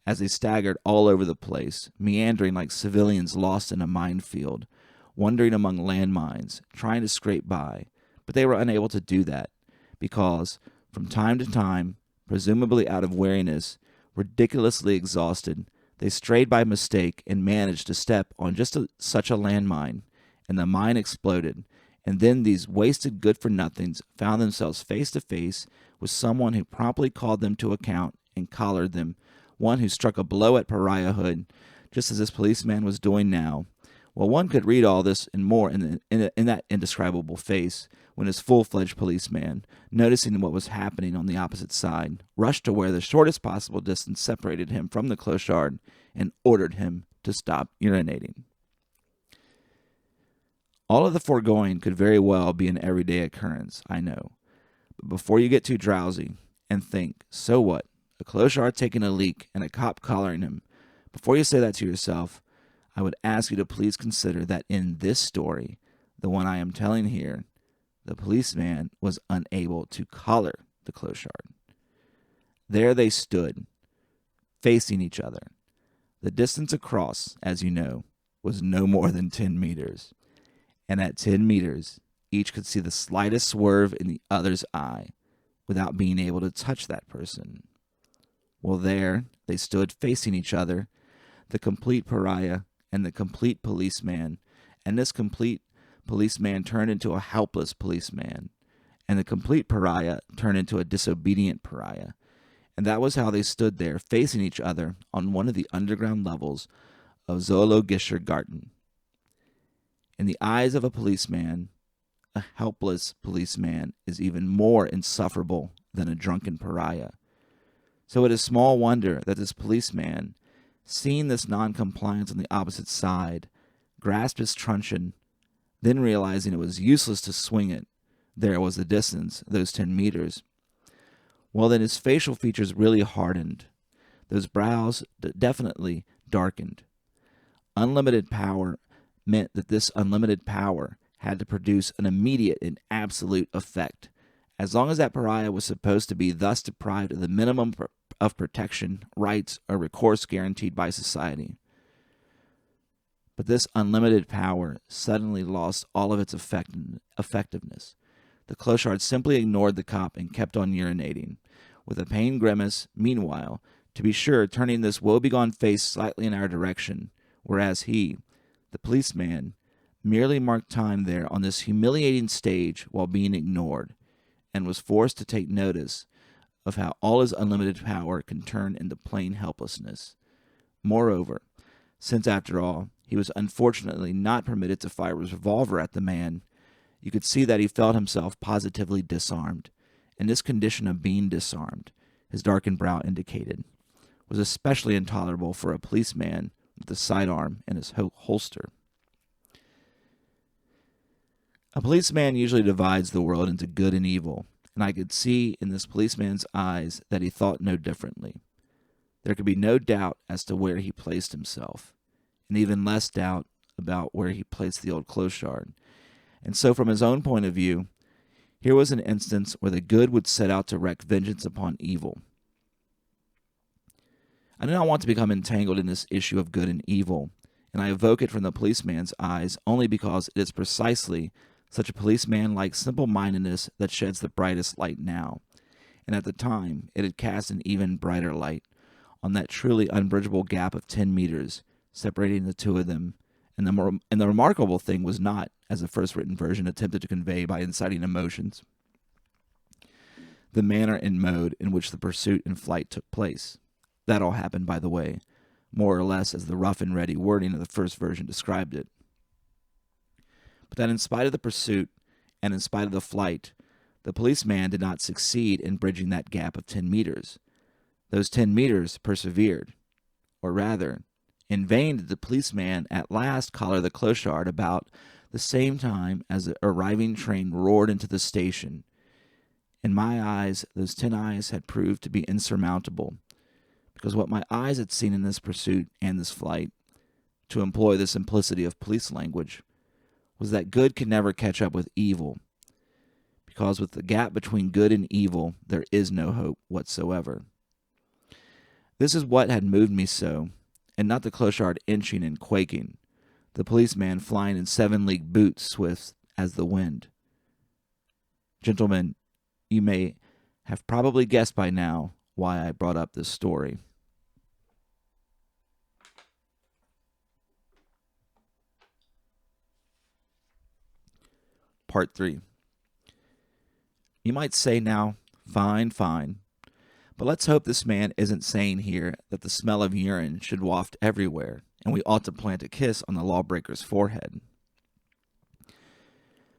as they staggered all over the place, meandering like civilians lost in a minefield, wandering among landmines, trying to scrape by, but they were unable to do that, because, from time to time, presumably out of weariness, ridiculously exhausted, they strayed by mistake and managed to step on just such a landmine, and the mine exploded, and then these wasted good-for-nothings found themselves face to face with someone who promptly called them to account and collared them, one who struck a blow at pariahhood, just as this policeman was doing now. Well, one could read all this and more in that indescribable face, when his full-fledged policeman, noticing what was happening on the opposite side, rushed to where the shortest possible distance separated him from the clochard and ordered him to stop urinating. All of the foregoing could very well be an everyday occurrence, I know. But before you get too drowsy and think, so what, a clochard taking a leak and a cop collaring him, before you say that to yourself, I would ask you to please consider that in this story, the one I am telling here, the policeman was unable to collar the clochard. There they stood, facing each other. The distance across, as you know, was no more than 10 meters. And at 10 meters, each could see the slightest swerve in the other's eye without being able to touch that person. Well, there they stood facing each other, the complete pariah and the complete policeman, and this complete policeman turned into a helpless policeman, and the complete pariah turned into a disobedient pariah. And that was how they stood there facing each other on one of the underground levels of Zoologischer Garten. In the eyes of a policeman, a helpless policeman is even more insufferable than a drunken pariah. So it is small wonder that this policeman, seeing this non-compliance on the opposite side, grasped his truncheon, then realizing it was useless to swing it, there was the distance, those 10 meters. Well, then his facial features really hardened. Those brows definitely darkened. Unlimited power meant that this unlimited power had to produce an immediate and absolute effect, as long as that pariah was supposed to be thus deprived of the minimum of protection, rights, or recourse guaranteed by society. But this unlimited power suddenly lost all of its effectiveness. The clochard simply ignored the cop and kept on urinating, with a pained grimace, meanwhile, to be sure, turning this woebegone face slightly in our direction, whereas he, the policeman, merely marked time there on this humiliating stage while being ignored, and was forced to take notice of how all his unlimited power can turn into plain helplessness. Moreover, since after all, he was unfortunately not permitted to fire his revolver at the man, you could see that he felt himself positively disarmed, and this condition of being disarmed, his darkened brow indicated, was especially intolerable for a policeman with a sidearm in his holster. A policeman usually divides the world into good and evil, and I could see in this policeman's eyes that he thought no differently. There could be no doubt as to where he placed himself, and even less doubt about where he placed the old clochard. And so from his own point of view, here was an instance where the good would set out to wreak vengeance upon evil. I do not want to become entangled in this issue of good and evil, and I evoke it from the policeman's eyes only because it is precisely such a policeman-like simple-mindedness that sheds the brightest light now, and at the time it had cast an even brighter light on that truly unbridgeable gap of 10 meters separating the two of them, and the remarkable thing was not, as the first written version attempted to convey by inciting emotions, the manner and mode in which the pursuit and flight took place. That all happened, by the way, more or less as the rough and ready wording of the first version described it. But that in spite of the pursuit, and in spite of the flight, the policeman did not succeed in bridging that gap of 10 meters. Those 10 meters persevered. Or rather, in vain did the policeman at last collar the clochard about the same time as the arriving train roared into the station. In my eyes, those 10 eyes had proved to be insurmountable, because what my eyes had seen in this pursuit and this flight, to employ the simplicity of police language, was that good could never catch up with evil, because with the gap between good and evil, there is no hope whatsoever. This is what had moved me so, and not the clochard inching and quaking, the policeman flying in 7-league boots swift as the wind. Gentlemen, you may have probably guessed by now why I brought up this story. Part 3. You might say now, fine, but let's hope this man isn't saying here that the smell of urine should waft everywhere, and we ought to plant a kiss on the lawbreaker's forehead.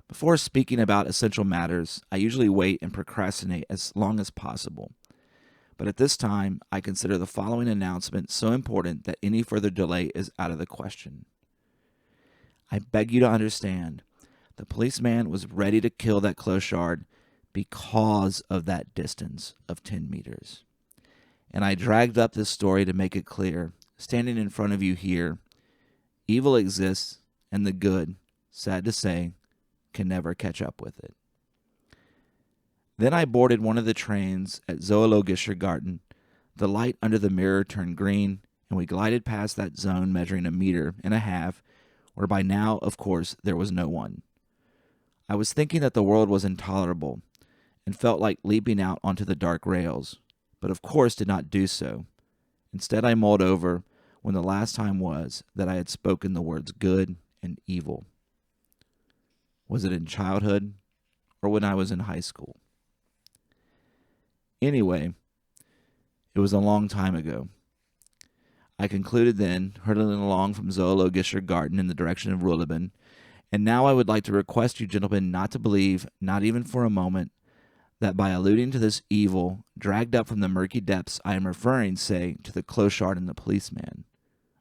Before speaking about essential matters, I usually wait and procrastinate as long as possible. But at this time, I consider the following announcement so important that any further delay is out of the question. I beg you to understand, the policeman was ready to kill that clochard because of that distance of 10 meters. And I dragged up this story to make it clear, standing in front of you here, evil exists, and the good, sad to say, can never catch up with it. Then I boarded one of the trains at Zoologischer Garten. The light under the mirror turned green, and we glided past that zone measuring 1.5 meters, where by now, of course, there was no one. I was thinking that the world was intolerable, and felt like leaping out onto the dark rails, but of course did not do so. Instead, I mulled over when the last time was that I had spoken the words good and evil. Was it in childhood, or when I was in high school? Anyway, it was a long time ago. I concluded then, hurtling along from Zoologischer Garten in the direction of Ruhleben, and now I would like to request you gentlemen not to believe, not even for a moment, that by alluding to this evil, dragged up from the murky depths, I am referring, say, to the clochard and the policeman.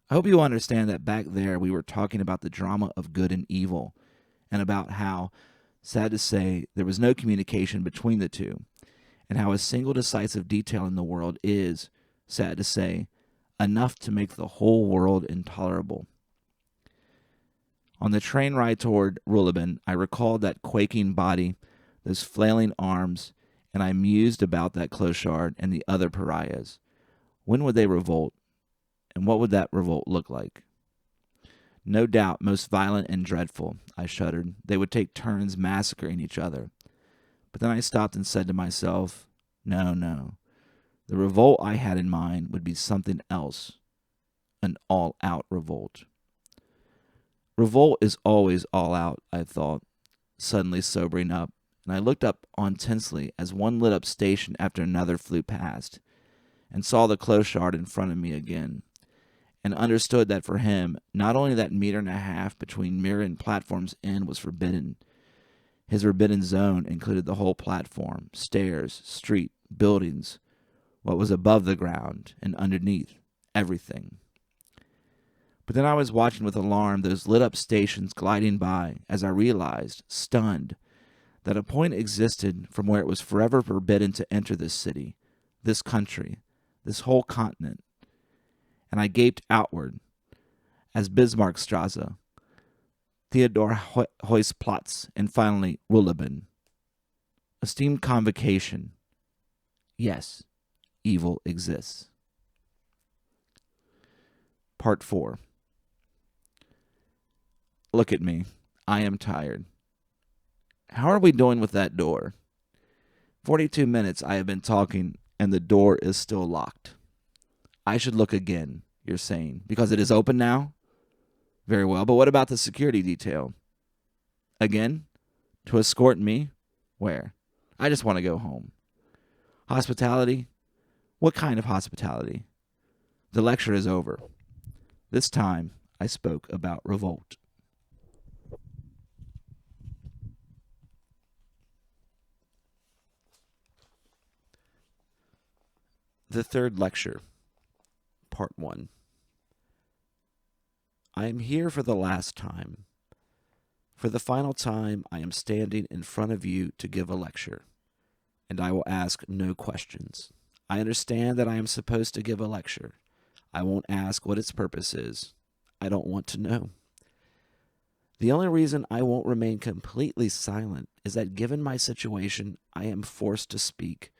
I hope you understand that back there we were talking about the drama of good and evil, and about how, sad to say, there was no communication between the two, and how a single decisive detail in the world is, sad to say, enough to make the whole world intolerable. On the train ride toward Ruhleben, I recalled that quaking body, those flailing arms, and I mused about that clochard and the other pariahs. When would they revolt, and what would that revolt look like? No doubt most violent and dreadful, I shuddered. They would take turns massacring each other. But then I stopped and said to myself, no. The revolt I had in mind would be something else, an all-out revolt. Revolt is always all out, I thought, suddenly sobering up, and I looked up on tensely as one lit-up station after another flew past, and saw the clochard in front of me again, and understood that for him, not only that 1.5 meters between mirror and platform's end was forbidden. His forbidden zone included the whole platform, stairs, street, buildings, what was above the ground, and underneath, everything. But then I was watching with alarm those lit-up stations gliding by as I realized, stunned, that a point existed from where it was forever forbidden to enter this city, this country, this whole continent. And I gaped outward, as Bismarckstrasse, Theodor Heussplatz, and finally Ruhleben. Esteemed convocation, yes, evil exists. Part 4. Look at me. I am tired. How are we doing with that door? 42 minutes I have been talking, and the door is still locked. I should look again, you're saying, because it is open now? Very well, but what about the security detail? Again? To escort me? Where? I just want to go home. Hospitality? What kind of hospitality? The lecture is over. This time I spoke about revolt. The third lecture, part 1. I am here for the last time. For the final time, I am standing in front of you to give a lecture, and I will ask no questions. I understand that I am supposed to give a lecture. I won't ask what its purpose is. I don't want to know. The only reason I won't remain completely silent is that given my situation, I am forced to speak,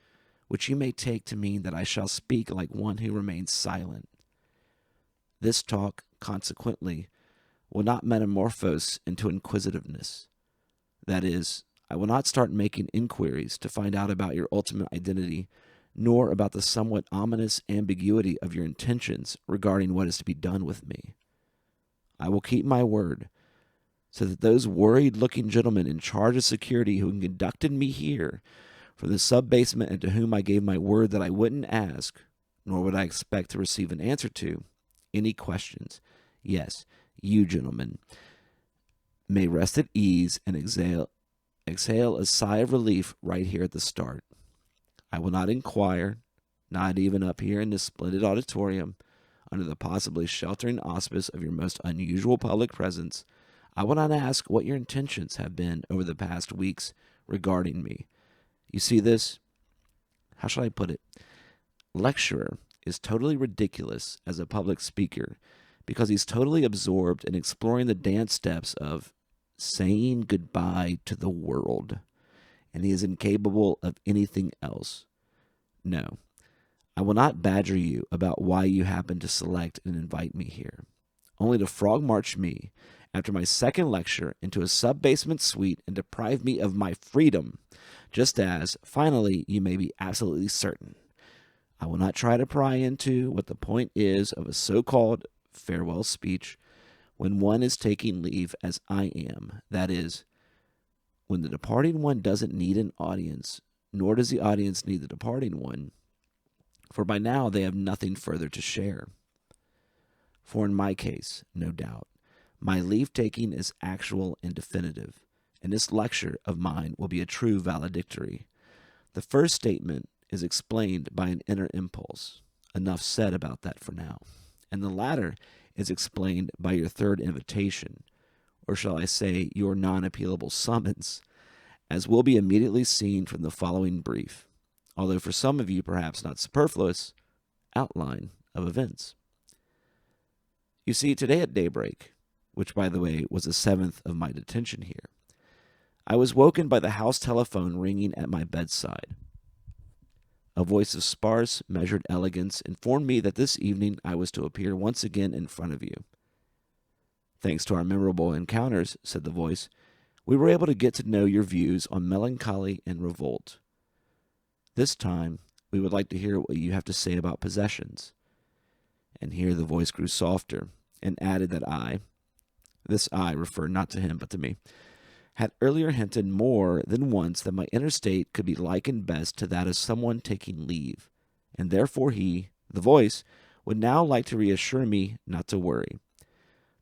which you may take to mean that I shall speak like one who remains silent. This talk, consequently, will not metamorphose into inquisitiveness. That is, I will not start making inquiries to find out about your ultimate identity, nor about the somewhat ominous ambiguity of your intentions regarding what is to be done with me. I will keep my word, so that those worried-looking gentlemen in charge of security who conducted me here from the sub-basement and to whom I gave my word that I wouldn't ask, nor would I expect to receive an answer to, any questions. Yes, you gentlemen may rest at ease and exhale a sigh of relief right here at the start. I will not inquire, not even up here in this splendid auditorium, under the possibly sheltering auspice of your most unusual public presence. I will not ask what your intentions have been over the past weeks regarding me. You see this? How shall I put it? Lecturer is totally ridiculous as a public speaker because he's totally absorbed in exploring the dance steps of saying goodbye to the world, and he is incapable of anything else. No, I will not badger you about why you happen to select and invite me here, only to frog march me after my second lecture into a sub-basement suite and deprive me of my freedom, just as, finally, you may be absolutely certain. I will not try to pry into what the point is of a so-called farewell speech when one is taking leave as I am, that is, when the departing one doesn't need an audience, nor does the audience need the departing one, for by now they have nothing further to share. For in my case, no doubt, my leave-taking is actual and definitive, and this lecture of mine will be a true valedictory. The first statement is explained by an inner impulse. Enough said about that for now. And the latter is explained by your third invitation, or shall I say your non-appealable summons, as will be immediately seen from the following brief, although for some of you perhaps not superfluous, outline of events. You see, today at daybreak, which by the way was the 7th of my detention here, I was woken by the house telephone ringing at my bedside. A voice of sparse, measured elegance informed me that this evening I was to appear once again in front of you. Thanks to our memorable encounters, said the voice, we were able to get to know your views on melancholy and revolt. This time, we would like to hear what you have to say about possessions. And here the voice grew softer, and added that this I referred not to him but to me, had earlier hinted more than once that my inner state could be likened best to that of someone taking leave, and therefore he, the voice, would now like to reassure me not to worry.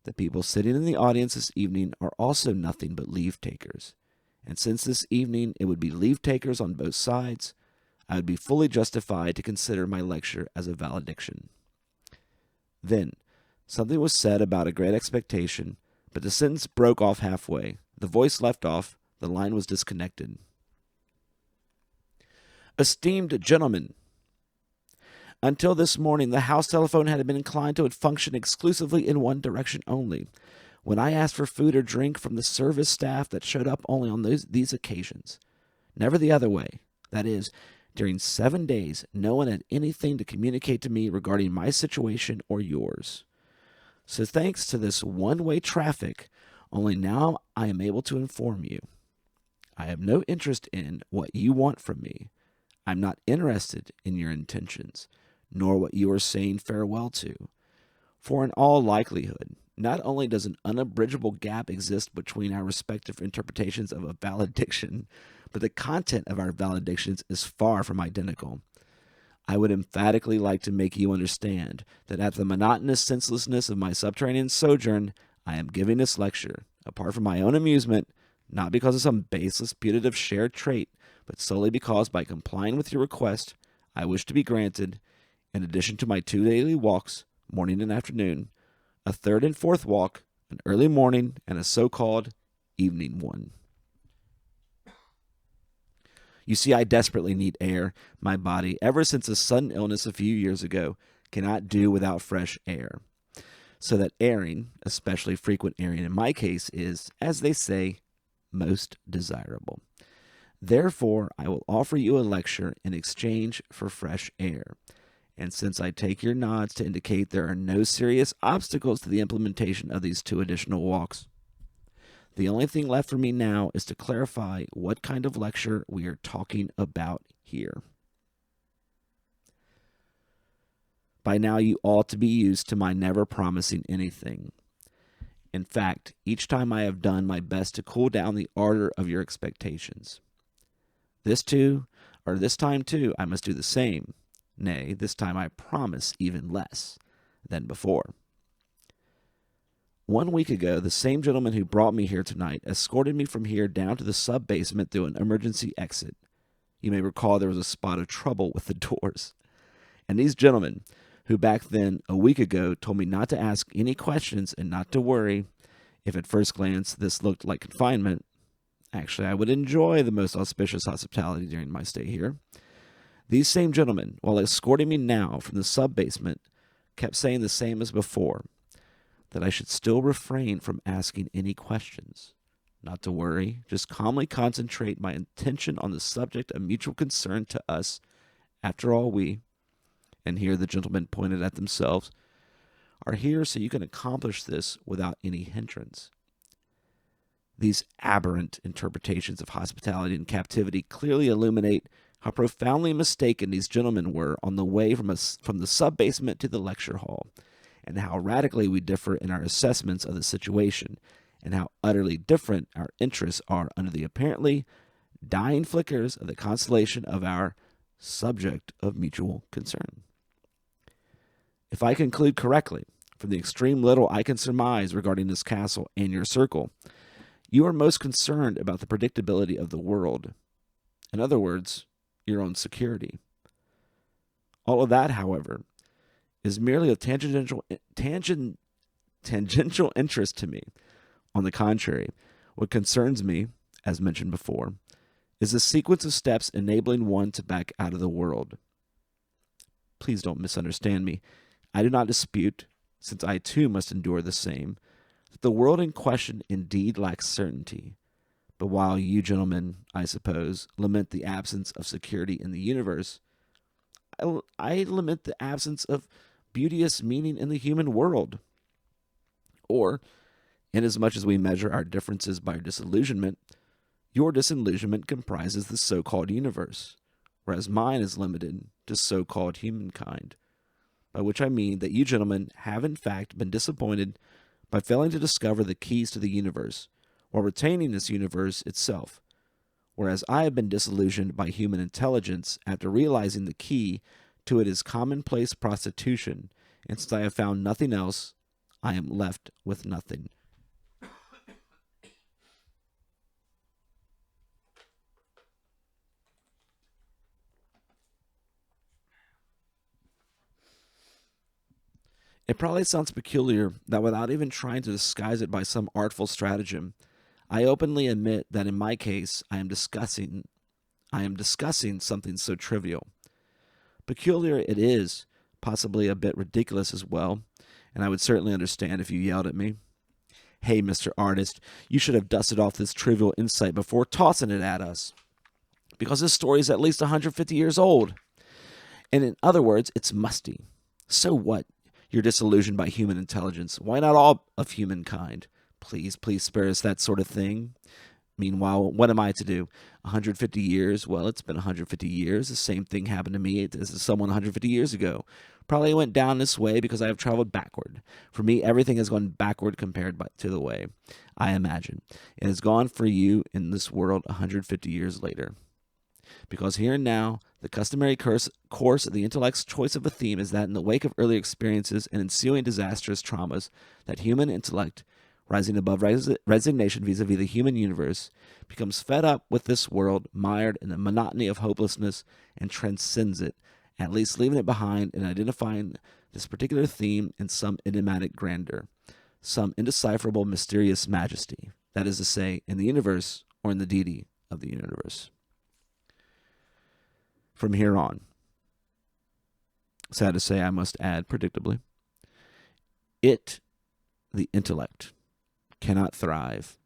The people sitting in the audience this evening are also nothing but leave-takers, and since this evening it would be leave-takers on both sides, I would be fully justified to consider my lecture as a valediction. Then, something was said about a great expectation, but the sentence broke off halfway. The voice left off. The line was disconnected. Esteemed gentlemen, until this morning, the house telephone had been inclined to function exclusively in one direction only. When I asked for food or drink from the service staff, that showed up only on these occasions. Never the other way. That is, during 7 days, no one had anything to communicate to me regarding my situation or yours. So thanks to this one-way traffic, only now I am able to inform you. I have no interest in what you want from me. I'm not interested in your intentions, nor what you are saying farewell to. For in all likelihood, not only does an unabridgeable gap exist between our respective interpretations of a valediction, but the content of our valedictions is far from identical. I would emphatically like to make you understand that at the monotonous senselessness of my subterranean sojourn, I am giving this lecture, apart from my own amusement, not because of some baseless putative shared trait, but solely because by complying with your request, I wish to be granted, In addition to my 2 daily walks, morning and afternoon, a third and fourth walk, an early morning, and a so-called evening one. You see, I desperately need air. My body, ever since a sudden illness a few years ago, cannot do without fresh air. So that airing, especially frequent airing in my case, is, as they say, most desirable. Therefore, I will offer you a lecture in exchange for fresh air. And since I take your nods to indicate there are no serious obstacles to the implementation of these 2 additional walks, the only thing left for me now is to clarify what kind of lecture we are talking about here. By now, you ought to be used to my never promising anything. In fact, each time I have done my best to cool down the ardor of your expectations. This time too, I must do the same. Nay, this time I promise even less than before. 1 week ago, the same gentleman who brought me here tonight escorted me from here down to the sub-basement through an emergency exit. You may recall there was a spot of trouble with the doors. And these gentlemen, who back then, a week ago, told me not to ask any questions and not to worry if at first glance this looked like confinement. Actually, I would enjoy the most auspicious hospitality during my stay here. These same gentlemen, while escorting me now from the sub-basement, kept saying the same as before, that I should still refrain from asking any questions. Not to worry, just calmly concentrate my attention on the subject of mutual concern to us. After all, we, and here the gentlemen pointed at themselves, are here so you can accomplish this without any hindrance. These aberrant interpretations of hospitality and captivity clearly illuminate how profoundly mistaken these gentlemen were on the way from the sub-basement to the lecture hall, and how radically we differ in our assessments of the situation, and how utterly different our interests are under the apparently dying flickers of the constellation of our subject of mutual concern. If I conclude correctly, from the extreme little I can surmise regarding this castle and your circle, you are most concerned about the predictability of the world. In other words, your own security. All of that, however, is merely of tangential interest to me. On the contrary, what concerns me, as mentioned before, is the sequence of steps enabling one to back out of the world. Please don't misunderstand me. I do not dispute, since I too must endure the same, that the world in question indeed lacks certainty. But while you gentlemen, I suppose, lament the absence of security in the universe, I lament the absence of beauteous meaning in the human world. Or, inasmuch as we measure our differences by disillusionment, your disillusionment comprises the so-called universe, whereas mine is limited to so-called humankind, by which I mean that you gentlemen have in fact been disappointed by failing to discover the keys to the universe, while retaining this universe itself, whereas I have been disillusioned by human intelligence after realizing the key to it is commonplace prostitution, and since I have found nothing else, I am left with nothing. It probably sounds peculiar that without even trying to disguise it by some artful stratagem, I openly admit that in my case I am discussing something so trivial. Peculiar it is, possibly a bit ridiculous as well, and I would certainly understand if you yelled at me, "Hey, Mr. Artist, you should have dusted off this trivial insight before tossing it at us, because this story is at least 150 years old. And in other words, it's musty. So what? You're disillusioned by human intelligence. Why not all of humankind? Please spare us that sort of thing. Meanwhile, what am I to do? 150 years? Well, it's been 150 years. The same thing happened to me as someone 150 years ago. Probably went down this way because I have traveled backward. For me, everything has gone backward compared to the way I imagine. It has gone for you in this world 150 years later. Because here and now, the customary course of the intellect's choice of a theme is that in the wake of early experiences and ensuing disastrous traumas, that human intellect, rising above resignation vis-a-vis the human universe, becomes fed up with this world, mired in the monotony of hopelessness, and transcends it, at least leaving it behind and identifying this particular theme in some enigmatic grandeur, some indecipherable mysterious majesty, that is to say, in the universe or in the deity of the universe. From here on, sad to say, I must add, predictably, the intellect, cannot thrive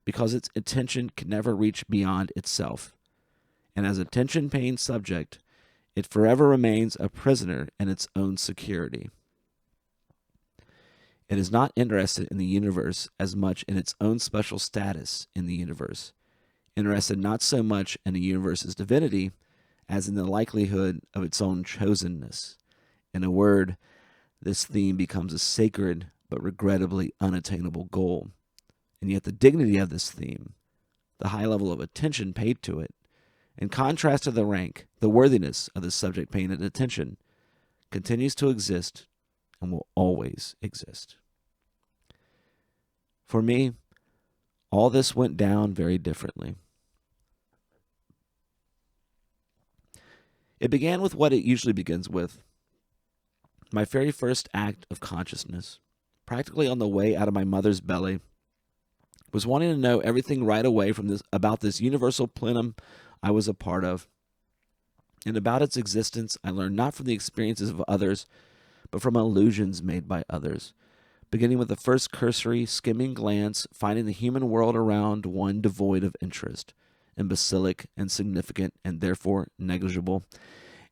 because its attention can never reach beyond itself. And as a tension-pained subject, it forever remains a prisoner in its own security. It is not interested in the universe as much in its own special status in the universe, interested not so much in the universe's divinity as in the likelihood of its own chosenness. In a word, this theme becomes a sacred but regrettably unattainable goal. And yet the dignity of this theme, the high level of attention paid to it, in contrast to the rank, the worthiness of the subject paying it attention, continues to exist and will always exist. For me, all this went down very differently. It began with what it usually begins with, my very first act of consciousness, practically on the way out of my mother's belly, was wanting to know everything right away about this universal plenum I was a part of. And about its existence, I learned not from the experiences of others, but from illusions made by others, beginning with the first cursory, skimming glance, finding the human world around one devoid of interest, imbecilic, insignificant, and therefore negligible.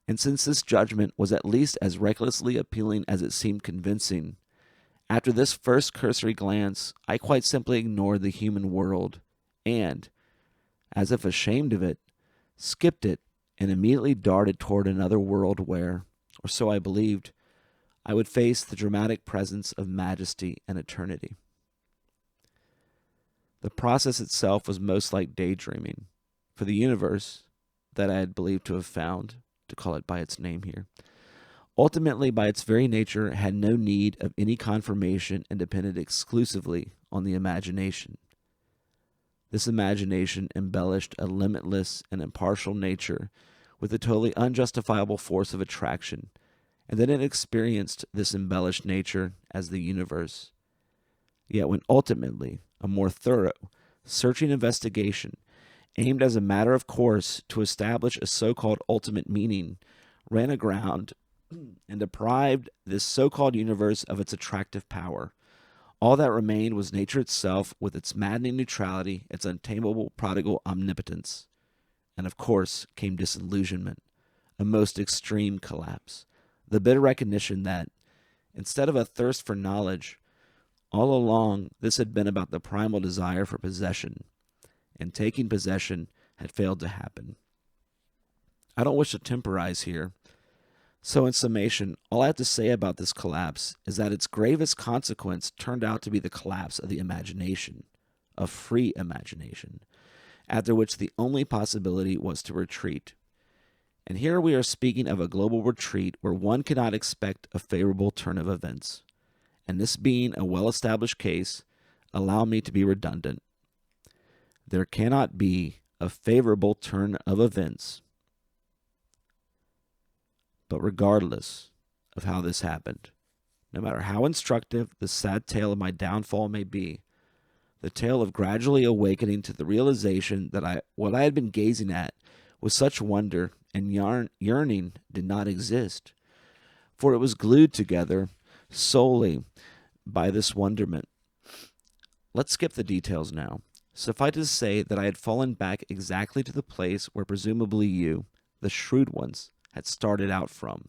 And since this judgment was at least as recklessly appealing as it seemed convincing, after this first cursory glance, I quite simply ignored the human world and, as if ashamed of it, skipped it and immediately darted toward another world where, or so I believed, I would face the dramatic presence of majesty and eternity. The process itself was most like daydreaming, for the universe that I had believed to have found, to call it by its name here, ultimately by its very nature had no need of any confirmation and depended exclusively on the imagination. This imagination embellished a limitless and impartial nature with a totally unjustifiable force of attraction, and then it experienced this embellished nature as the universe. Yet when ultimately a more thorough, searching investigation, aimed as a matter of course to establish a so-called ultimate meaning, ran aground and deprived this so-called universe of its attractive power, all that remained was nature itself with its maddening neutrality, its untamable prodigal omnipotence. And of course came disillusionment, a most extreme collapse, the bitter recognition that, instead of a thirst for knowledge, all along this had been about the primal desire for possession, and taking possession had failed to happen. I don't wish to temporize here, so in summation, all I have to say about this collapse is that its gravest consequence turned out to be the collapse of the imagination, of free imagination, after which the only possibility was to retreat. And here we are speaking of a global retreat where one cannot expect a favorable turn of events. And this being a well-established case, allow me to be redundant. There cannot be a favorable turn of events. But regardless of how this happened, no matter how instructive the sad tale of my downfall may be, the tale of gradually awakening to the realization that what I had been gazing at with such wonder and yearning did not exist, for it was glued together solely by this wonderment. Let's skip the details now. Suffice to say that I had fallen back exactly to the place where presumably you, the shrewd ones, had started out from,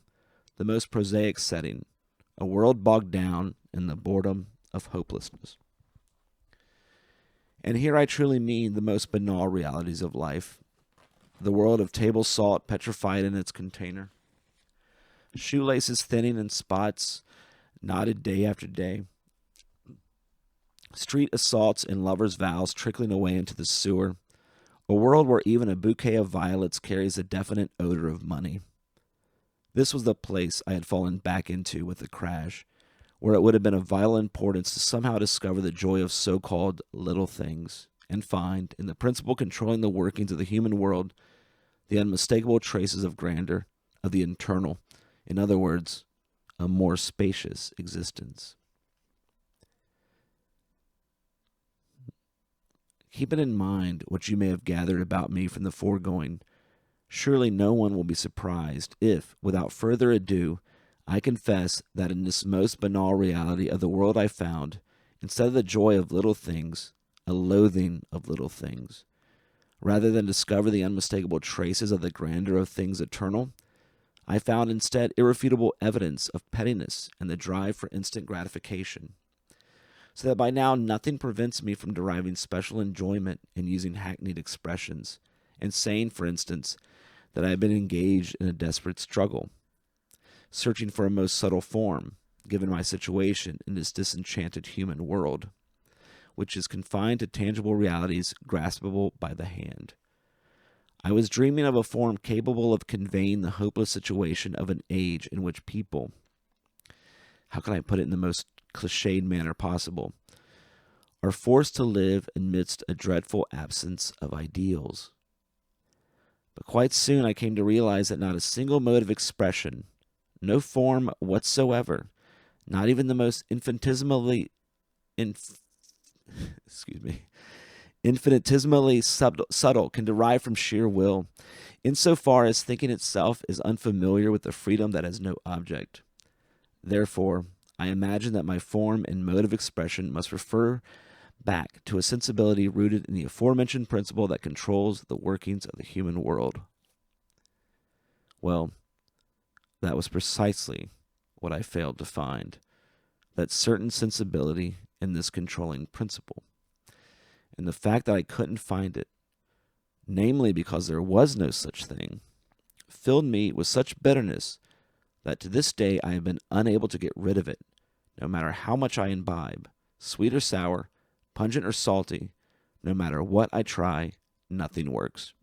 the most prosaic setting, a world bogged down in the boredom of hopelessness. And here I truly mean the most banal realities of life, the world of table salt petrified in its container, shoelaces thinning in spots knotted day after day, street assaults and lovers' vows trickling away into the sewer, a world where even a bouquet of violets carries a definite odor of money. This was the place I had fallen back into with the crash, where it would have been of vital importance to somehow discover the joy of so-called little things, and find, in the principle controlling the workings of the human world, the unmistakable traces of grandeur, of the internal. In other words, a more spacious existence. Keeping in mind what you may have gathered about me from the foregoing, surely no one will be surprised if, without further ado, I confess that in this most banal reality of the world I found, instead of the joy of little things, a loathing of little things. Rather than discover the unmistakable traces of the grandeur of things eternal, I found instead irrefutable evidence of pettiness and the drive for instant gratification. So that by now nothing prevents me from deriving special enjoyment in using hackneyed expressions, and saying, for instance, that I have been engaged in a desperate struggle, searching for a most subtle form, given my situation in this disenchanted human world, which is confined to tangible realities graspable by the hand. I was dreaming of a form capable of conveying the hopeless situation of an age in which people, how can I put it in the most cliched manner possible, are forced to live amidst a dreadful absence of ideals. But quite soon I came to realize that not a single mode of expression, no form whatsoever, not even the most infinitesimally subtle can derive from sheer will, insofar as thinking itself is unfamiliar with the freedom that has no object. Therefore, I imagine that my form and mode of expression must refer back to a sensibility rooted in the aforementioned principle that controls the workings of the human world. Well, that was precisely what I failed to find, that certain sensibility in this controlling principle. And the fact that I couldn't find it, namely because there was no such thing, filled me with such bitterness that to this day I have been unable to get rid of it, no matter how much I imbibe, sweet or sour, pungent or salty, no matter what I try, nothing works.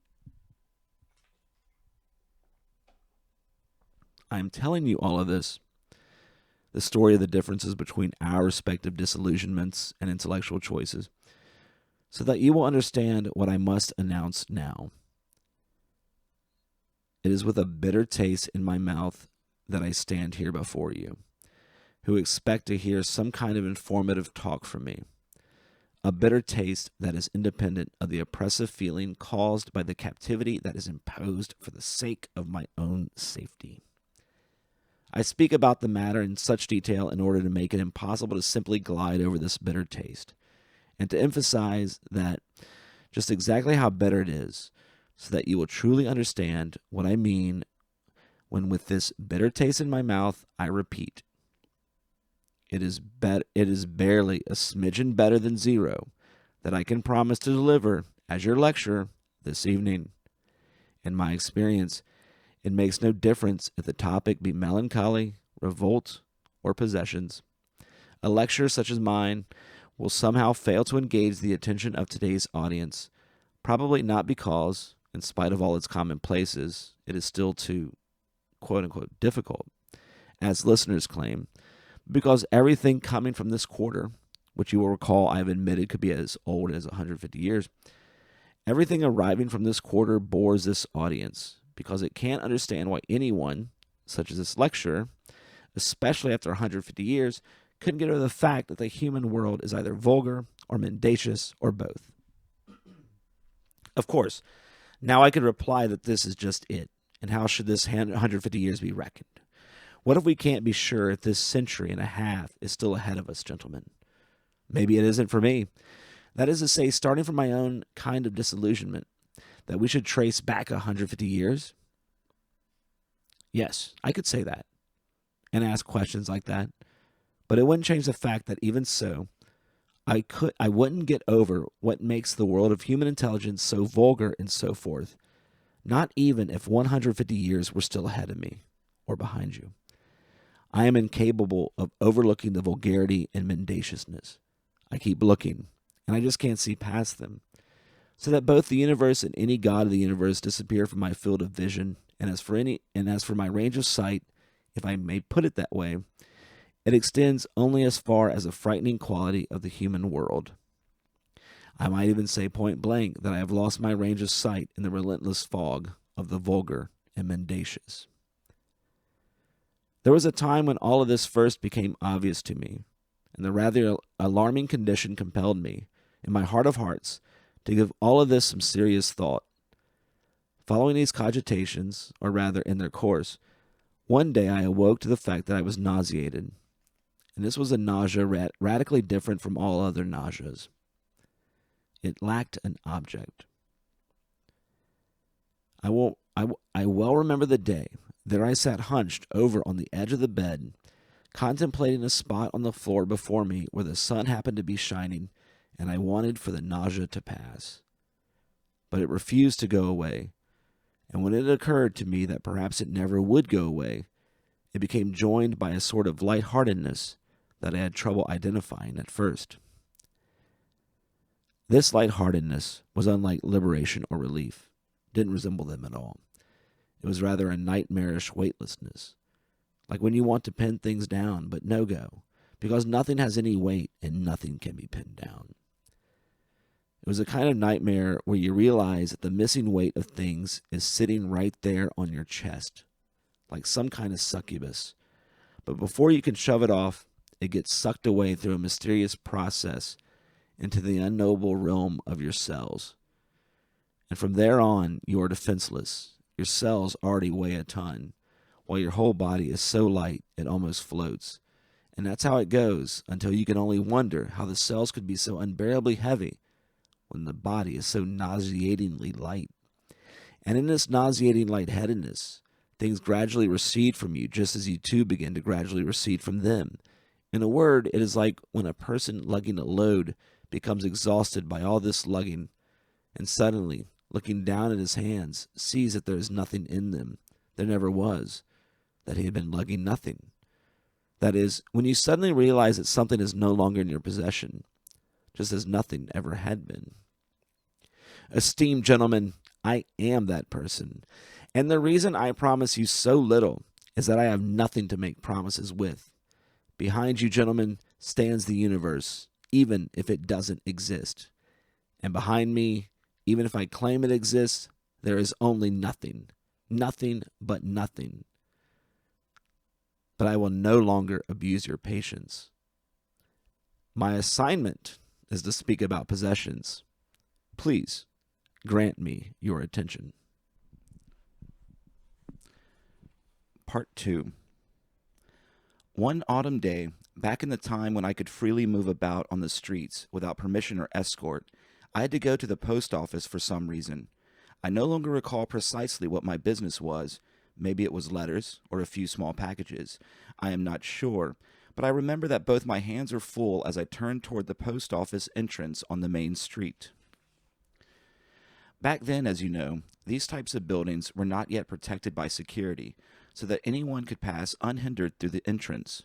I am telling you all of this, the story of the differences between our respective disillusionments and intellectual choices, so that you will understand what I must announce now. It is with a bitter taste in my mouth that I stand here before you, who expect to hear some kind of informative talk from me. A bitter taste that is independent of the oppressive feeling caused by the captivity that is imposed for the sake of my own safety. I speak about the matter in such detail in order to make it impossible to simply glide over this bitter taste, and to emphasize that just exactly how bitter it is, so that you will truly understand what I mean when with this bitter taste in my mouth I repeat, it is barely a smidgen better than zero that I can promise to deliver as your lecture this evening. In my experience, it makes no difference if the topic be melancholy, revolt, or possessions. A lecture such as mine will somehow fail to engage the attention of today's audience, probably not because, in spite of all its commonplaces, it is still too, quote-unquote, difficult, as listeners claim, because everything coming from this quarter, which you will recall I have admitted could be as old as 150 years, everything arriving from this quarter bores this audience, because it can't understand why anyone, such as this lecturer, especially after 150 years, couldn't get over the fact that the human world is either vulgar or mendacious or both. Of course, now I could reply that this is just it, and how should this 150 years be reckoned? What if we can't be sure if this century and a half is still ahead of us, gentlemen? Maybe it isn't for me. That is to say, starting from my own kind of disillusionment, that we should trace back 150 years? Yes, I could say that, and ask questions like that, but it wouldn't change the fact that even so, I wouldn't get over what makes the world of human intelligence so vulgar and so forth, not even if 150 years were still ahead of me, or behind you. I am incapable of overlooking the vulgarity and mendaciousness. I keep looking, and I just can't see past them, so that both the universe and any god of the universe disappear from my field of vision, and as for my range of sight, if I may put it that way, it extends only as far as the frightening quality of the human world. I might even say point blank that I have lost my range of sight in the relentless fog of the vulgar and mendacious. There was a time when all of this first became obvious to me, and the rather alarming condition compelled me, in my heart of hearts, to give all of this some serious thought. Following these cogitations, or rather in their course, one day I awoke to the fact that I was nauseated, and this was a nausea radically different from all other nauseas. It lacked an object. I well remember the day. There I sat hunched over on the edge of the bed, contemplating a spot on the floor before me where the sun happened to be shining, and I wanted for the nausea to pass. But it refused to go away, and when it occurred to me that perhaps it never would go away, it became joined by a sort of lightheartedness that I had trouble identifying at first. This lightheartedness was unlike liberation or relief. It didn't resemble them at all. It was rather a nightmarish weightlessness, like when you want to pin things down, but no go, because nothing has any weight and nothing can be pinned down. It was a kind of nightmare where you realize that the missing weight of things is sitting right there on your chest, like some kind of succubus. But before you can shove it off, it gets sucked away through a mysterious process into the unknowable realm of your cells. And from there on, you are defenseless. Your cells already weigh a ton, while your whole body is so light it almost floats. And that's how it goes until you can only wonder how the cells could be so unbearably heavy when the body is so nauseatingly light. And in this nauseating lightheadedness, things gradually recede from you just as you too begin to gradually recede from them. In a word, it is like when a person lugging a load becomes exhausted by all this lugging, and suddenly, looking down at his hands, sees that there is nothing in them. There never was, that he had been lugging nothing. That is, when you suddenly realize that something is no longer in your possession, just as nothing ever had been. Esteemed gentlemen, I am that person, and the reason I promise you so little is that I have nothing to make promises with. Behind you, gentlemen, stands the universe, even if it doesn't exist. And behind me, even if I claim it exists, there is only nothing. Nothing but nothing. But I will no longer abuse your patience. My assignment is to speak about possessions. Please grant me your attention. Part 2. One autumn day, back in the time when I could freely move about on the streets without permission or escort, I had to go to the post office for some reason. I no longer recall precisely what my business was. Maybe it was letters or a few small packages. I am not sure, but I remember that both my hands were full as I turned toward the post office entrance on the main street. Back then, as you know, these types of buildings were not yet protected by security, so that anyone could pass unhindered through the entrance.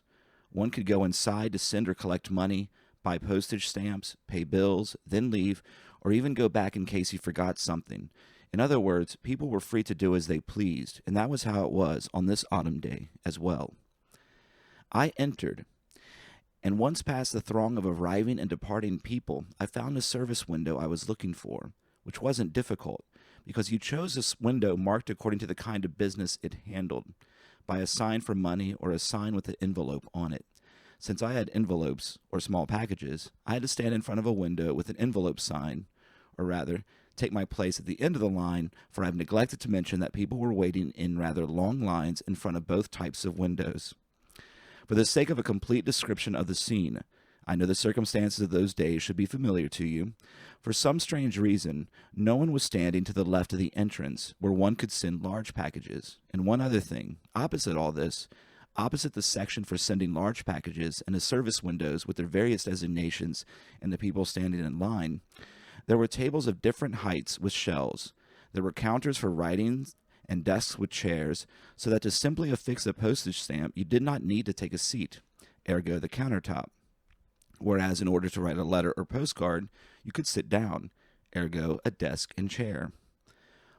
One could go inside to send or collect money, buy postage stamps, pay bills, then leave, or even go back in case he forgot something. In other words, people were free to do as they pleased, and that was how it was on this autumn day as well. I entered, and once past the throng of arriving and departing people, I found the service window I was looking for, which wasn't difficult, because you chose this window marked according to the kind of business it handled, by a sign for money or a sign with an envelope on it. Since I had envelopes, or small packages, I had to stand in front of a window with an envelope sign, or rather, take my place at the end of the line, for I have neglected to mention that people were waiting in rather long lines in front of both types of windows. For the sake of a complete description of the scene, I know the circumstances of those days should be familiar to you. For some strange reason, no one was standing to the left of the entrance, where one could send large packages. And one other thing, opposite all this, opposite the section for sending large packages and the service windows with their various designations and the people standing in line, there were tables of different heights with shelves. There were counters for writing and desks with chairs, so that to simply affix a postage stamp, you did not need to take a seat, ergo the countertop. Whereas in order to write a letter or postcard, you could sit down, ergo a desk and chair.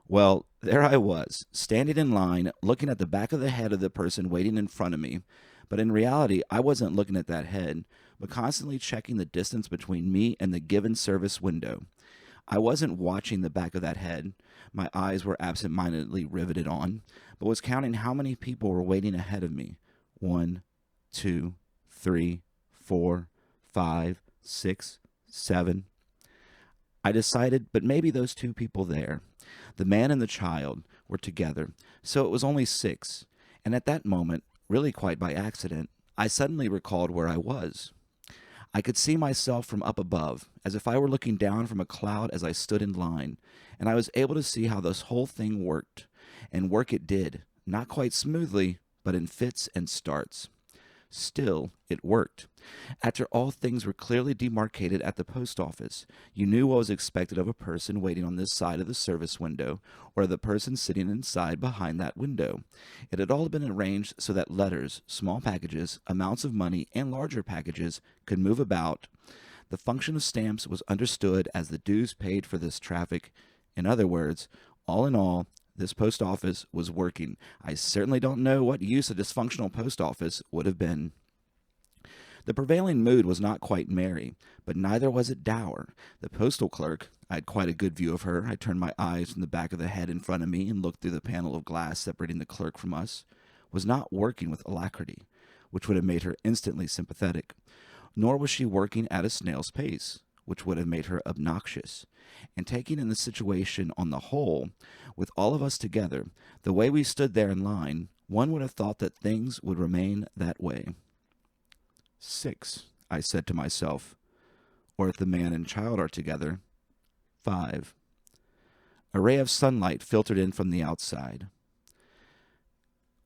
Well, there I was, standing in line, looking at the back of the head of the person waiting in front of me, but in reality, I wasn't looking at that head, but constantly checking the distance between me and the given service window. I wasn't watching the back of that head, my eyes were absent-mindedly riveted on, but was counting how many people were waiting ahead of me. 1, 2, 3, 4, 5, 6, 7. I decided, but maybe those two people there, the man and the child, were together, so it was only 6. And at that moment, really quite by accident, I suddenly recalled where I was. I could see myself from up above, as if I were looking down from a cloud as I stood in line, and I was able to see how this whole thing worked. And work it did, not quite smoothly, but in fits and starts. Still, it worked. After all things were clearly demarcated at the post office, you knew what was expected of a person waiting on this side of the service window, or the person sitting inside behind that window. It had all been arranged so that letters, small packages, amounts of money, and larger packages could move about. The function of stamps was understood as the dues paid for this traffic. In other words, all in all, this post office was working. I certainly don't know what use a dysfunctional post office would have been. The prevailing mood was not quite merry, but neither was it dour. The postal clerk, I had quite a good view of her. I turned my eyes from the back of the head in front of me and looked through the panel of glass separating the clerk from us, was not working with alacrity, which would have made her instantly sympathetic, nor was she working at a snail's pace, which would have made her obnoxious. And taking in the situation on the whole, with all of us together, the way we stood there in line, one would have thought that things would remain that way. 6, I said to myself, or if the man and child are together, 5. A ray of sunlight filtered in from the outside.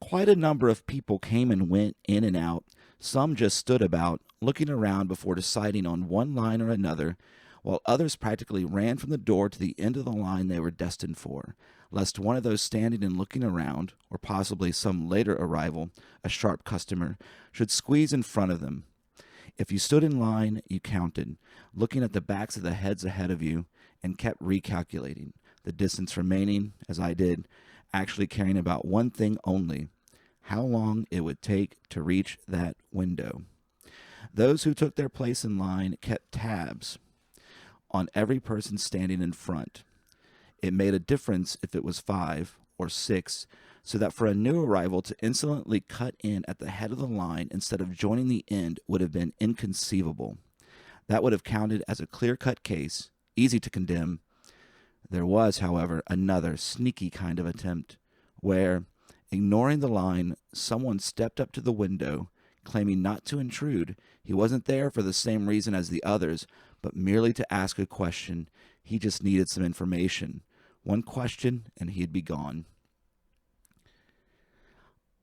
Quite a number of people came and went in and out. Some just stood about, looking around before deciding on one line or another, while others practically ran from the door to the end of the line they were destined for, lest one of those standing and looking around, or possibly some later arrival, a sharp customer, should squeeze in front of them. If you stood in line, you counted, looking at the backs of the heads ahead of you, and kept recalculating, the distance remaining, as I did, actually caring about one thing only: how long it would take to reach that window. Those who took their place in line kept tabs on every person standing in front. It made a difference if it was 5 or 6, so that for a new arrival to insolently cut in at the head of the line instead of joining the end would have been inconceivable. That would have counted as a clear-cut case, easy to condemn. There was, however, another sneaky kind of attempt, where, ignoring the line, someone stepped up to the window, claiming not to intrude. He wasn't there for the same reason as the others, but merely to ask a question. He just needed some information. One question, and he'd be gone.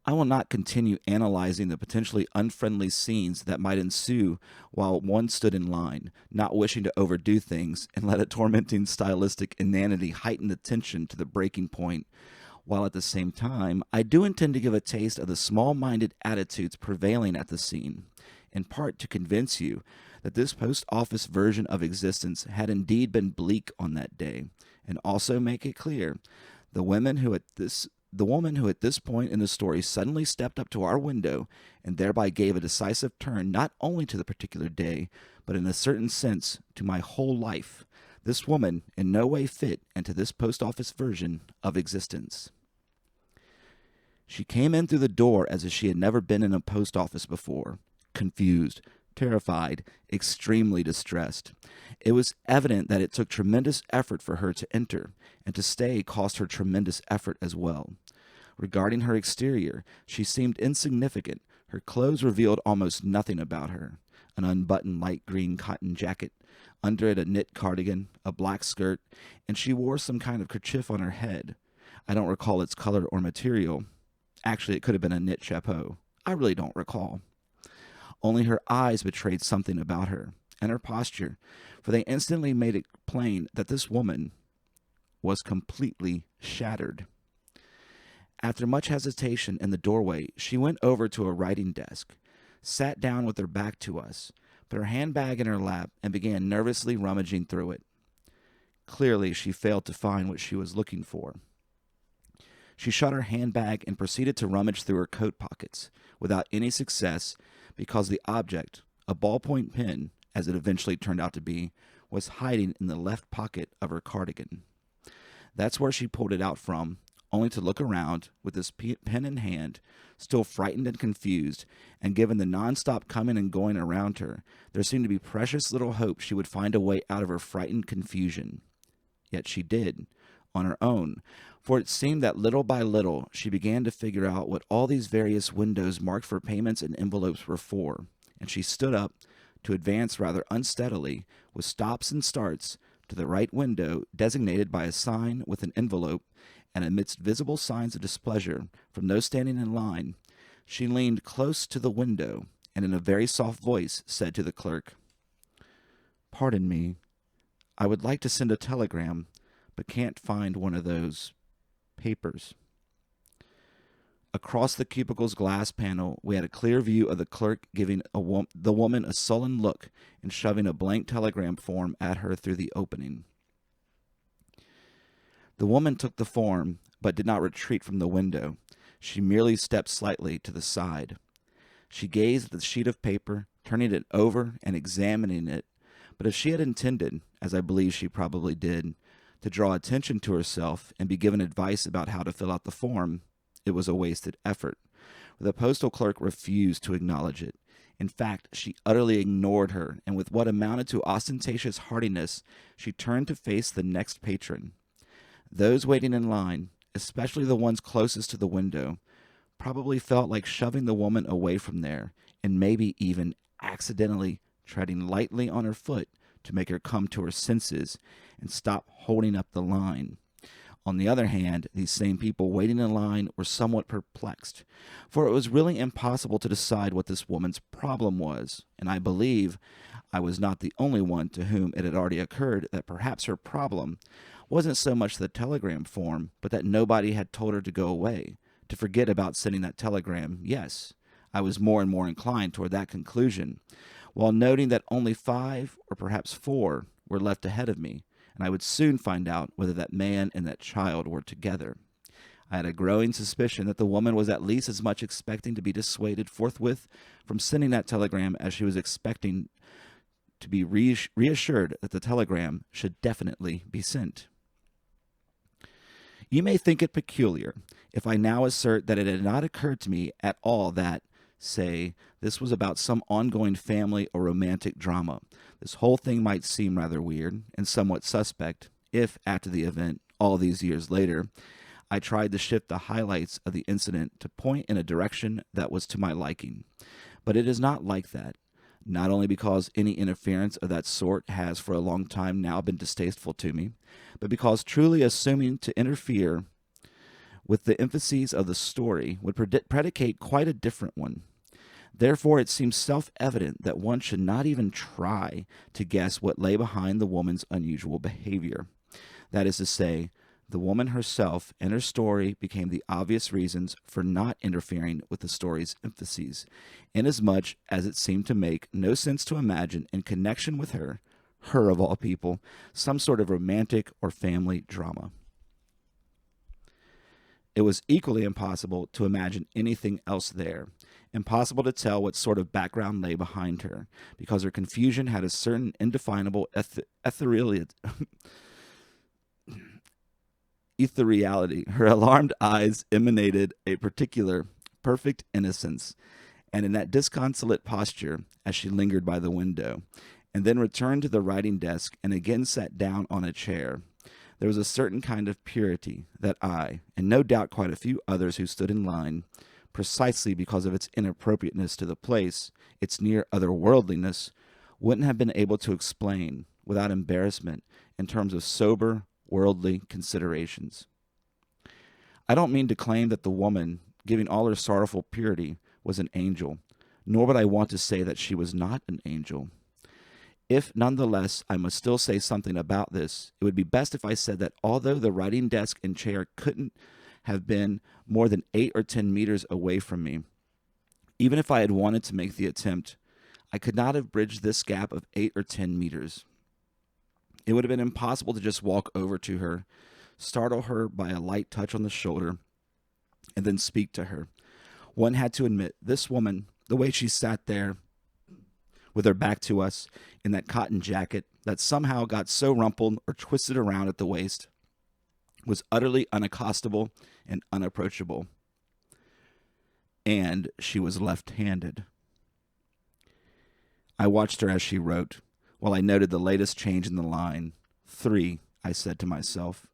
I will not continue analyzing the potentially unfriendly scenes that might ensue while one stood in line, not wishing to overdo things and let a tormenting stylistic inanity heighten the tension to the breaking point, while at the same time I do intend to give a taste of the small-minded attitudes prevailing at the scene, in part to convince you that this post office version of existence had indeed been bleak on that day, and also make it clear the woman who at this point in the story suddenly stepped up to our window and thereby gave a decisive turn not only to the particular day, but in a certain sense to my whole life. This woman in no way fit into this post office version of existence. She came in through the door as if she had never been in a post office before, confused, terrified, extremely distressed. It was evident that it took tremendous effort for her to enter, and to stay cost her tremendous effort as well. Regarding her exterior, she seemed insignificant. Her clothes revealed almost nothing about her. An unbuttoned light green cotton jacket, under it a knit cardigan, a black skirt, and she wore some kind of kerchief on her head. I don't recall its color or material. Actually, it could have been a knit chapeau. I really don't recall. Only her eyes betrayed something about her, and her posture, for they instantly made it plain that this woman was completely shattered. After much hesitation in the doorway, she went over to a writing desk, sat down with her back to us, put her handbag in her lap, and began nervously rummaging through it. Clearly, she failed to find what she was looking for. She shut her handbag and proceeded to rummage through her coat pockets, without any success, because the object, a ballpoint pen, as it eventually turned out to be, was hiding in the left pocket of her cardigan. That's where she pulled it out from, only to look around with his pen in hand, still frightened and confused, and given the nonstop coming and going around her, there seemed to be precious little hope she would find a way out of her frightened confusion. Yet she did, on her own, for it seemed that little by little she began to figure out what all these various windows marked for payments and envelopes were for, and she stood up to advance rather unsteadily, with stops and starts, to the right window designated by a sign with an envelope, and amidst visible signs of displeasure from those standing in line, she leaned close to the window and in a very soft voice said to the clerk, "Pardon me, I would like to send a telegram, but can't find one of those papers." Across the cubicle's glass panel, we had a clear view of the clerk giving the woman a sullen look and shoving a blank telegram form at her through the opening. The woman took the form, but did not retreat from the window. She merely stepped slightly to the side. She gazed at the sheet of paper, turning it over and examining it, but if she had intended, as I believe she probably did, to draw attention to herself and be given advice about how to fill out the form, it was a wasted effort. The postal clerk refused to acknowledge it. In fact, she utterly ignored her, and with what amounted to ostentatious hardiness, she turned to face the next patron. Those waiting in line, especially the ones closest to the window, probably felt like shoving the woman away from there, and maybe even accidentally treading lightly on her foot to make her come to her senses and stop holding up the line. On the other hand, these same people waiting in line were somewhat perplexed, for it was really impossible to decide what this woman's problem was, and I believe I was not the only one to whom it had already occurred that perhaps her problem wasn't so much the telegram form, but that nobody had told her to go away, to forget about sending that telegram. Yes, I was more and more inclined toward that conclusion, while noting that only 5 or perhaps 4 were left ahead of me, and I would soon find out whether that man and that child were together. I had a growing suspicion that the woman was at least as much expecting to be dissuaded forthwith from sending that telegram as she was expecting to be reassured that the telegram should definitely be sent. You may think it peculiar if I now assert that it had not occurred to me at all that, say, this was about some ongoing family or romantic drama. This whole thing might seem rather weird and somewhat suspect if, after the event, all these years later, I tried to shift the highlights of the incident to point in a direction that was to my liking. But it is not like that, not only because any interference of that sort has for a long time now been distasteful to me, but because truly assuming to interfere with the emphases of the story would predicate quite a different one. Therefore, it seems self-evident that one should not even try to guess what lay behind the woman's unusual behavior. That is to say, the woman herself and her story became the obvious reasons for not interfering with the story's emphases, inasmuch as it seemed to make no sense to imagine in connection with her of all people, some sort of romantic or family drama. It was equally impossible to imagine anything else there, impossible to tell what sort of background lay behind her, because her confusion had a certain indefinable ethereality. Her alarmed eyes emanated a particular, perfect innocence, and in that disconsolate posture, as she lingered by the window, and then returned to the writing desk and again sat down on a chair, there was a certain kind of purity that I, and no doubt quite a few others who stood in line, precisely because of its inappropriateness to the place, its near otherworldliness, wouldn't have been able to explain without embarrassment in terms of sober, worldly considerations. I don't mean to claim that the woman, giving all her sorrowful purity, was an angel, nor would I want to say that she was not an angel. If, nonetheless, I must still say something about this, it would be best if I said that although the writing desk and chair couldn't have been more than 8 or 10 meters away from me, even if I had wanted to make the attempt, I could not have bridged this gap of 8 or 10 meters. It would have been impossible to just walk over to her, startle her by a light touch on the shoulder, and then speak to her. One had to admit, this woman, the way she sat there, with her back to us, in that cotton jacket that somehow got so rumpled or twisted around at the waist, was utterly unaccostable and unapproachable, and she was left-handed. I watched her as she wrote, while I noted the latest change in the line. 3, I said to myself,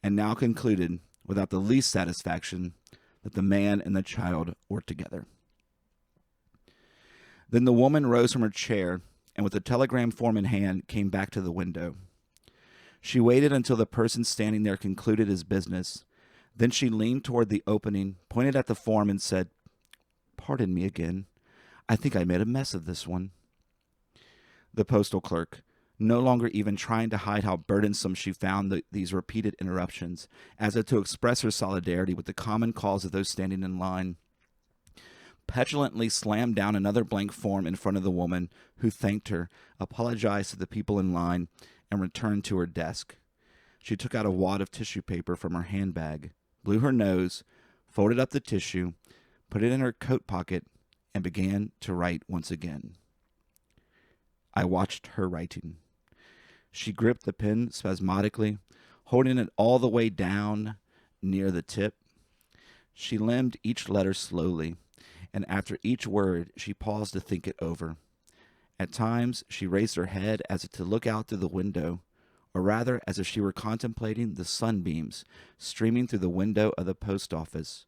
and now concluded, without the least satisfaction, that the man and the child were together. Then the woman rose from her chair, and with the telegram form in hand, came back to the window. She waited until the person standing there concluded his business. Then she leaned toward the opening, pointed at the form, and said, "Pardon me again. I think I made a mess of this one." The postal clerk, no longer even trying to hide how burdensome she found these repeated interruptions, as if to express her solidarity with the common cause of those standing in line, petulantly slammed down another blank form in front of the woman, who thanked her, apologized to the people in line, and returned to her desk. She took out a wad of tissue paper from her handbag, blew her nose, folded up the tissue, put it in her coat pocket, and began to write once again. I watched her writing. She gripped the pen spasmodically, holding it all the way down near the tip. She limned each letter slowly, and after each word she paused to think it over. At times she raised her head as if to look out through the window, or rather as if she were contemplating the sunbeams streaming through the window of the post office,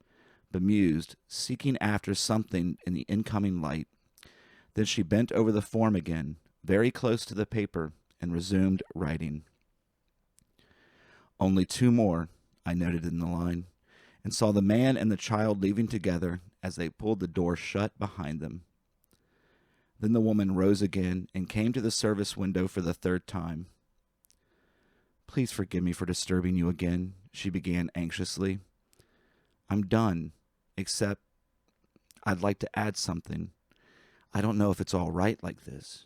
bemused, seeking after something in the incoming light. Then she bent over the form again, very close to the paper, and resumed writing. "Only 2 more, I noted in the line, and saw the man and the child leaving together as they pulled the door shut behind them. Then the woman rose again and came to the service window for the 3rd time. "Please forgive me for disturbing you again," she began anxiously. "I'm done, except I'd like to add something. I don't know if it's all right like this."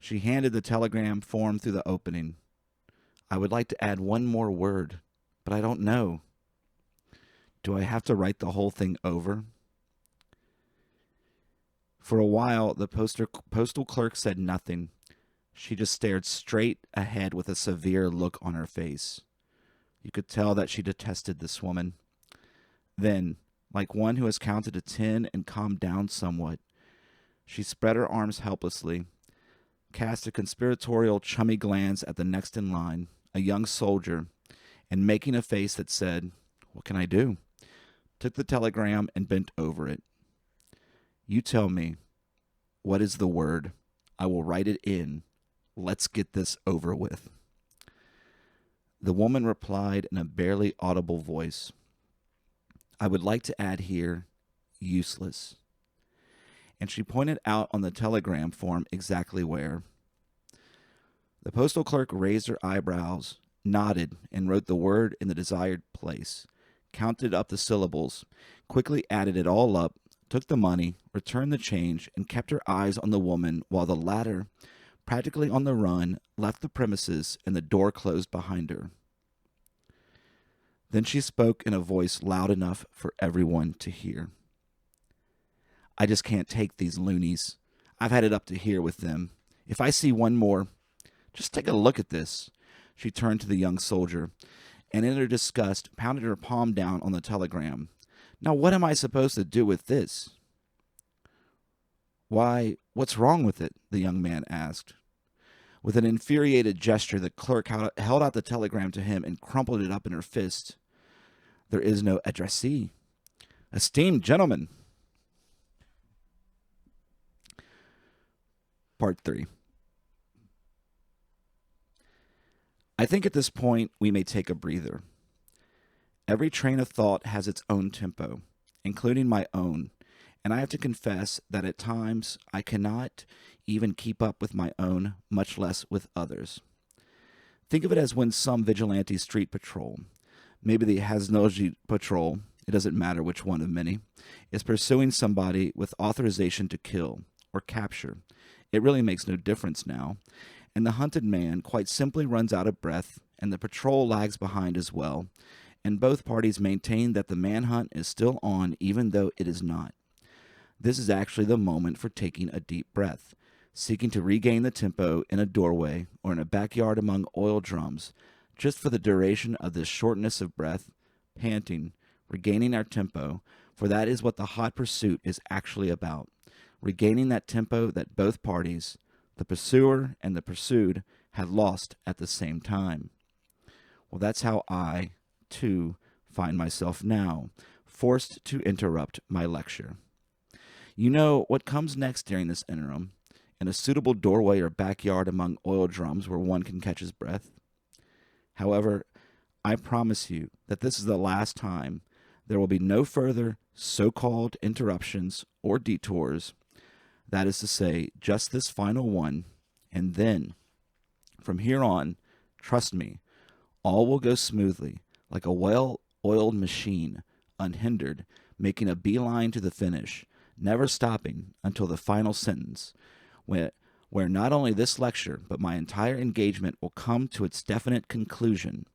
She handed the telegram form through the opening. "I would like to add one more word, but I don't know. Do I have to write the whole thing over?" For a while, the postal clerk said nothing. She just stared straight ahead with a severe look on her face. You could tell that she detested this woman. Then, like one who has counted to 10 and calmed down somewhat, she spread her arms helplessly, cast a conspiratorial chummy glance at the next in line, a young soldier, and making a face that said, "What can I do?" took the telegram and bent over it. "You tell me, what is the word? I will write it in. Let's get this over with." The woman replied in a barely audible voice, "I would like to add here, useless." And she pointed out on the telegram form exactly where. The postal clerk raised her eyebrows, nodded, and wrote the word in the desired place, counted up the syllables, quickly added it all up, took the money, returned the change, and kept her eyes on the woman while the latter, practically on the run, left the premises and the door closed behind her. Then she spoke in a voice loud enough for everyone to hear. "I just can't take these loonies. I've had it up to here with them. If I see one more, just take a look at this." She turned to the young soldier, and in her disgust pounded her palm down on the telegram. "Now what am I supposed to do with this?" "Why, what's wrong with it?" the young man asked. With an infuriated gesture, the clerk held out the telegram to him and crumpled it up in her fist. "There is no addressee. Esteemed gentlemen." Part 3. I think at this point we may take a breather. Every train of thought has its own tempo, including my own, and I have to confess that at times I cannot even keep up with my own, much less with others. Think of it as when some vigilante street patrol, maybe the Krasznahorkai patrol, it doesn't matter which one of many, is pursuing somebody with authorization to kill or capture. It really makes no difference now, and the hunted man quite simply runs out of breath, and the patrol lags behind as well, and both parties maintain that the manhunt is still on even though it is not. This is actually the moment for taking a deep breath, seeking to regain the tempo in a doorway or in a backyard among oil drums, just for the duration of this shortness of breath, panting, regaining our tempo, for that is what the hot pursuit is actually about, regaining that tempo that both parties, the pursuer and the pursued, had lost at the same time. Well, that's how I, too, find myself now, forced to interrupt my lecture. You know what comes next during this interim, in a suitable doorway or backyard among oil drums where one can catch his breath. However, I promise you that this is the last time. There will be no further so-called interruptions or detours. That is to say, just this final one, and then, from here on, trust me, all will go smoothly, like a well-oiled machine, unhindered, making a beeline to the finish, never stopping until the final sentence, where not only this lecture, but my entire engagement will come to its definite conclusion,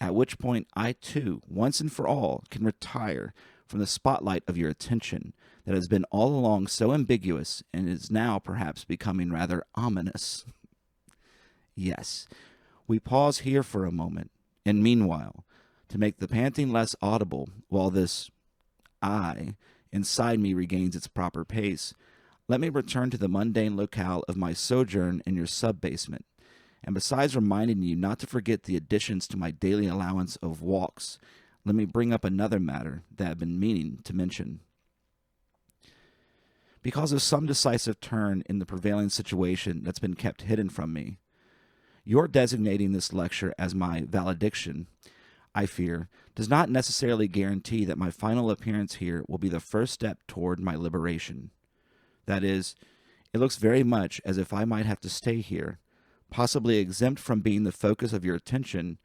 at which point I, too, once and for all, can retire from the spotlight of your attention that has been all along so ambiguous and is now perhaps becoming rather ominous. Yes, we pause here for a moment, and meanwhile, to make the panting less audible while this I inside me regains its proper pace, let me return to the mundane locale of my sojourn in your sub-basement, and besides reminding you not to forget the additions to my daily allowance of walks, let me bring up another matter that I've been meaning to mention. Because of some decisive turn in the prevailing situation that's been kept hidden from me, your designating this lecture as my valediction, I fear, does not necessarily guarantee that my final appearance here will be the first step toward my liberation. That is, it looks very much as if I might have to stay here, possibly exempt from being the focus of your attention,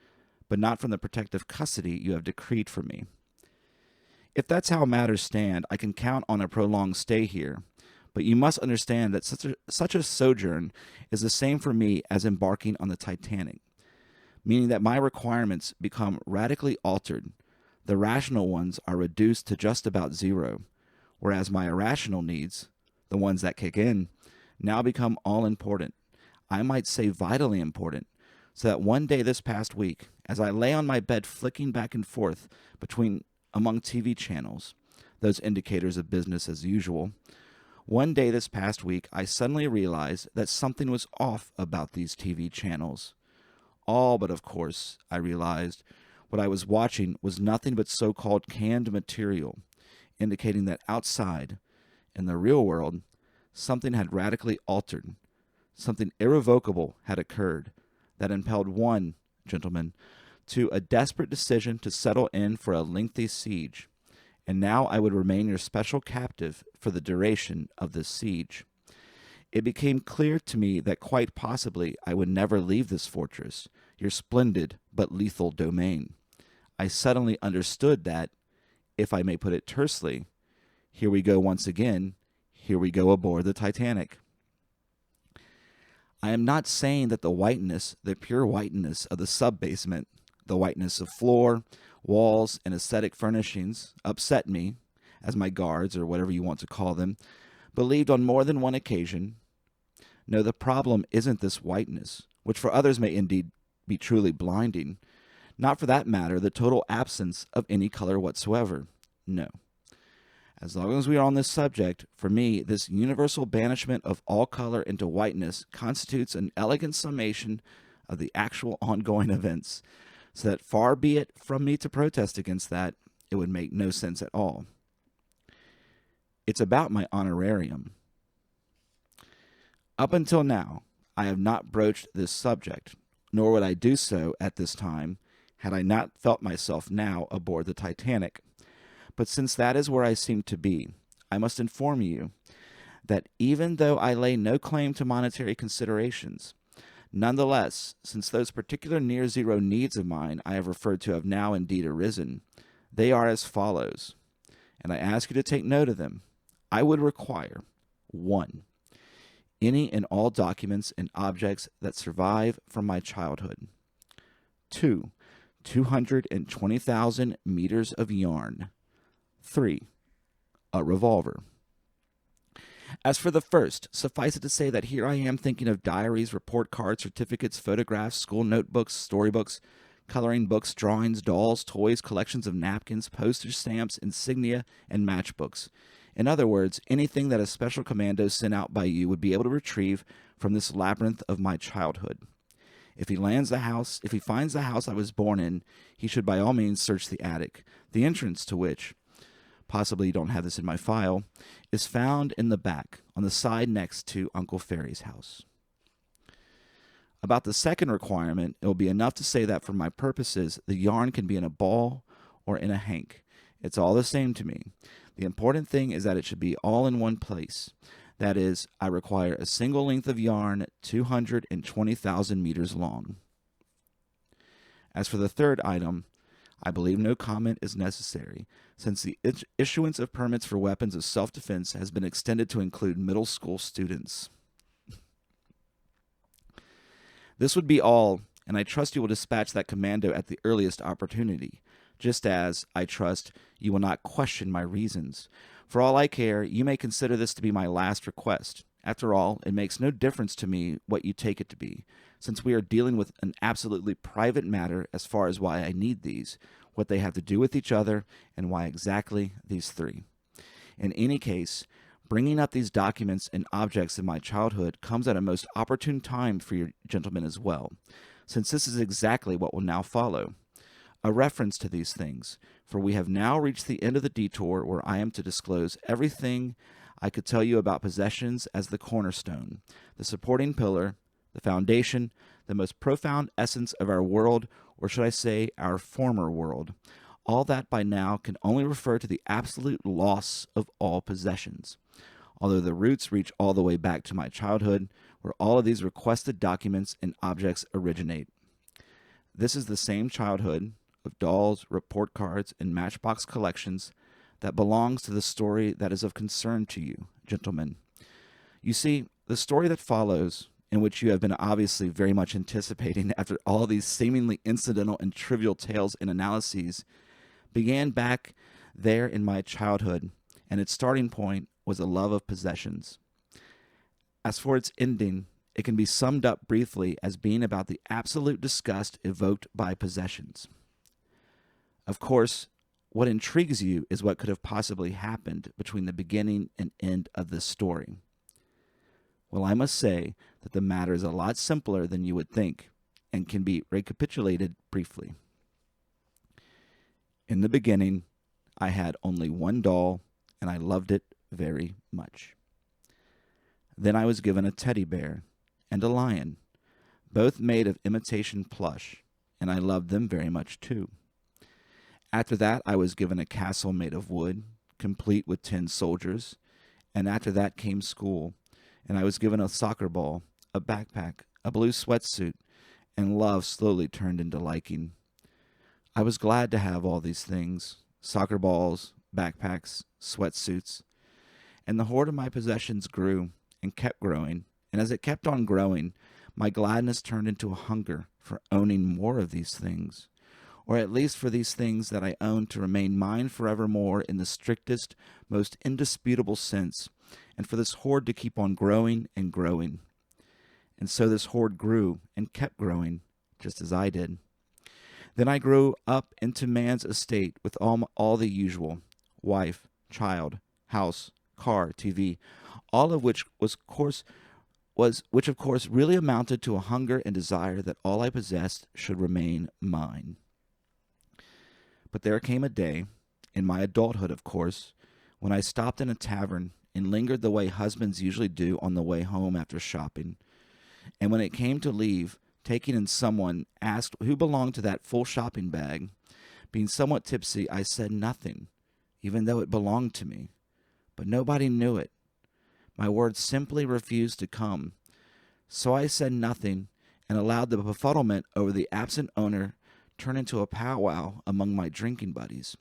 but not from the protective custody you have decreed for me. If that's how matters stand, I can count on a prolonged stay here, but you must understand that such a sojourn is the same for me as embarking on the Titanic, meaning that my requirements become radically altered. The rational ones are reduced to just about zero, whereas my irrational needs, the ones that kick in, now become all important. I might say vitally important, so that one day this past week, as I lay on my bed flicking back and forth among TV channels, those indicators of business as usual, one day this past week I suddenly realized that something was off about these TV channels. All but, of course, I realized what I was watching was nothing but so-called canned material, indicating that outside, in the real world, something had radically altered. Something irrevocable had occurred that impelled one, gentlemen, to a desperate decision to settle in for a lengthy siege, and now I would remain your special captive for the duration of this siege. It became clear to me that quite possibly I would never leave this fortress, your splendid but lethal domain. I suddenly understood that, if I may put it tersely, here we go once again, here we go aboard the Titanic. I am not saying that the whiteness, the pure whiteness of the sub-basement, the whiteness of floor, walls, and aesthetic furnishings upset me, as my guards, or whatever you want to call them, believed on more than one occasion. No, the problem isn't this whiteness, which for others may indeed be truly blinding. Not for that matter the total absence of any color whatsoever. No. As long as we are on this subject, for me, this universal banishment of all color into whiteness constitutes an elegant summation of the actual ongoing events, so that far be it from me to protest against that, it would make no sense at all. It's about my honorarium. Up until now, I have not broached this subject, nor would I do so at this time, had I not felt myself now aboard the Titanic. But since that is where I seem to be, I must inform you that even though I lay no claim to monetary considerations, nonetheless, since those particular near-zero needs of mine I have referred to have now indeed arisen, they are as follows, and I ask you to take note of them. I would require, 1. Any and all documents and objects that survive from my childhood. 2. 220,000 meters of yarn. 3. A revolver. As for the first, suffice it to say that here I am thinking of diaries, report cards, certificates, photographs, school notebooks, storybooks, coloring books, drawings, dolls, toys, collections of napkins, postage stamps, insignia, and matchbooks. In other words, anything that a special commando sent out by you would be able to retrieve from this labyrinth of my childhood. If he finds the house I was born in, he should by all means search the attic, the entrance to which, possibly you don't have this in my file, is found in the back, on the side next to Uncle Fairy's house. About the second requirement, it will be enough to say that for my purposes, the yarn can be in a ball or in a hank. It's all the same to me. The important thing is that it should be all in one place. That is, I require a single length of yarn 220,000 meters long. As for the third item, I believe no comment is necessary, since the issuance of permits for weapons of self-defense has been extended to include middle school students. This would be all, and I trust you will dispatch that commando at the earliest opportunity, just as, I trust, you will not question my reasons. For all I care, you may consider this to be my last request. After all, it makes no difference to me what you take it to be, since we are dealing with an absolutely private matter as far as why I need these, what they have to do with each other, and why exactly these three. In any case, bringing up these documents and objects in my childhood comes at a most opportune time for you gentlemen as well, since this is exactly what will now follow. A reference to these things, for we have now reached the end of the detour where I am to disclose everything I could tell you about possessions as the cornerstone, the supporting pillar, the foundation, the most profound essence of our world, or should I say our former world. All that by now can only refer to the absolute loss of all possessions, although the roots reach all the way back to my childhood, where all of these requested documents and objects originate. This is the same childhood of dolls, report cards, and matchbox collections that belongs to the story that is of concern to you, gentlemen. You see, the story that follows, in which you have been obviously very much anticipating after all these seemingly incidental and trivial tales and analyses, began back there in my childhood, and its starting point was a love of possessions. As for its ending, it can be summed up briefly as being about the absolute disgust evoked by possessions. Of course, what intrigues you is what could have possibly happened between the beginning and end of this story. Well, I must say that the matter is a lot simpler than you would think, and can be recapitulated briefly. In the beginning, I had only one doll, and I loved it very much. Then I was given a teddy bear and a lion, both made of imitation plush, and I loved them very much too. After that, I was given a castle made of wood, complete with 10 soldiers, and after that came school, and I was given a soccer ball, a backpack, a blue sweatsuit, and love slowly turned into liking. I was glad to have all these things, soccer balls, backpacks, sweatsuits, and the hoard of my possessions grew and kept growing, and as it kept on growing, my gladness turned into a hunger for owning more of these things, or at least for these things that I owned to remain mine forevermore in the strictest, most indisputable sense, and for this hoard to keep on growing and growing. And so this hoard grew and kept growing, just as I did. Then I grew up into man's estate with all the usual, wife, child, house, car, TV, all of which of course really amounted to a hunger and desire that all I possessed should remain mine. But there came a day, in my adulthood of course, when I stopped in a tavern and lingered the way husbands usually do on the way home after shopping. And when it came to leave, taking in someone asked who belonged to that full shopping bag. Being somewhat tipsy, I said nothing, even though it belonged to me. But nobody knew it. My words simply refused to come. So I said nothing and allowed the befuddlement over the absent owner turn into a powwow among my drinking buddies,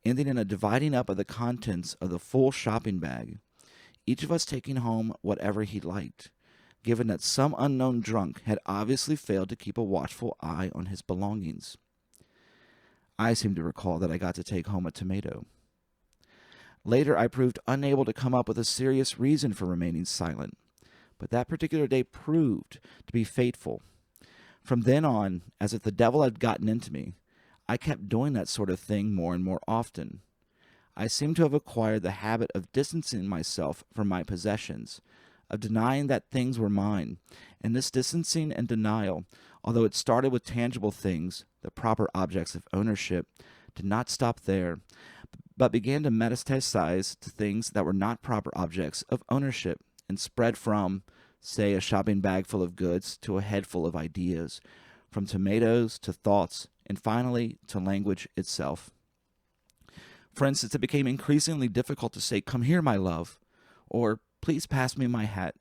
ending in a dividing up of the contents of the full shopping bag, each of us taking home whatever he liked, given that some unknown drunk had obviously failed to keep a watchful eye on his belongings. I seem to recall that I got to take home a tomato. Later, I proved unable to come up with a serious reason for remaining silent, but that particular day proved to be fateful. From then on, as if the devil had gotten into me, I kept doing that sort of thing more and more often. I seemed to have acquired the habit of distancing myself from my possessions, of denying that things were mine, and this distancing and denial, although it started with tangible things, the proper objects of ownership, did not stop there, but began to metastasize to things that were not proper objects of ownership, and spread from, say, a shopping bag full of goods to a head full of ideas, from tomatoes to thoughts, and finally to language itself. For instance, it became increasingly difficult to say, "Come here, my love," or "Please pass me my hat,"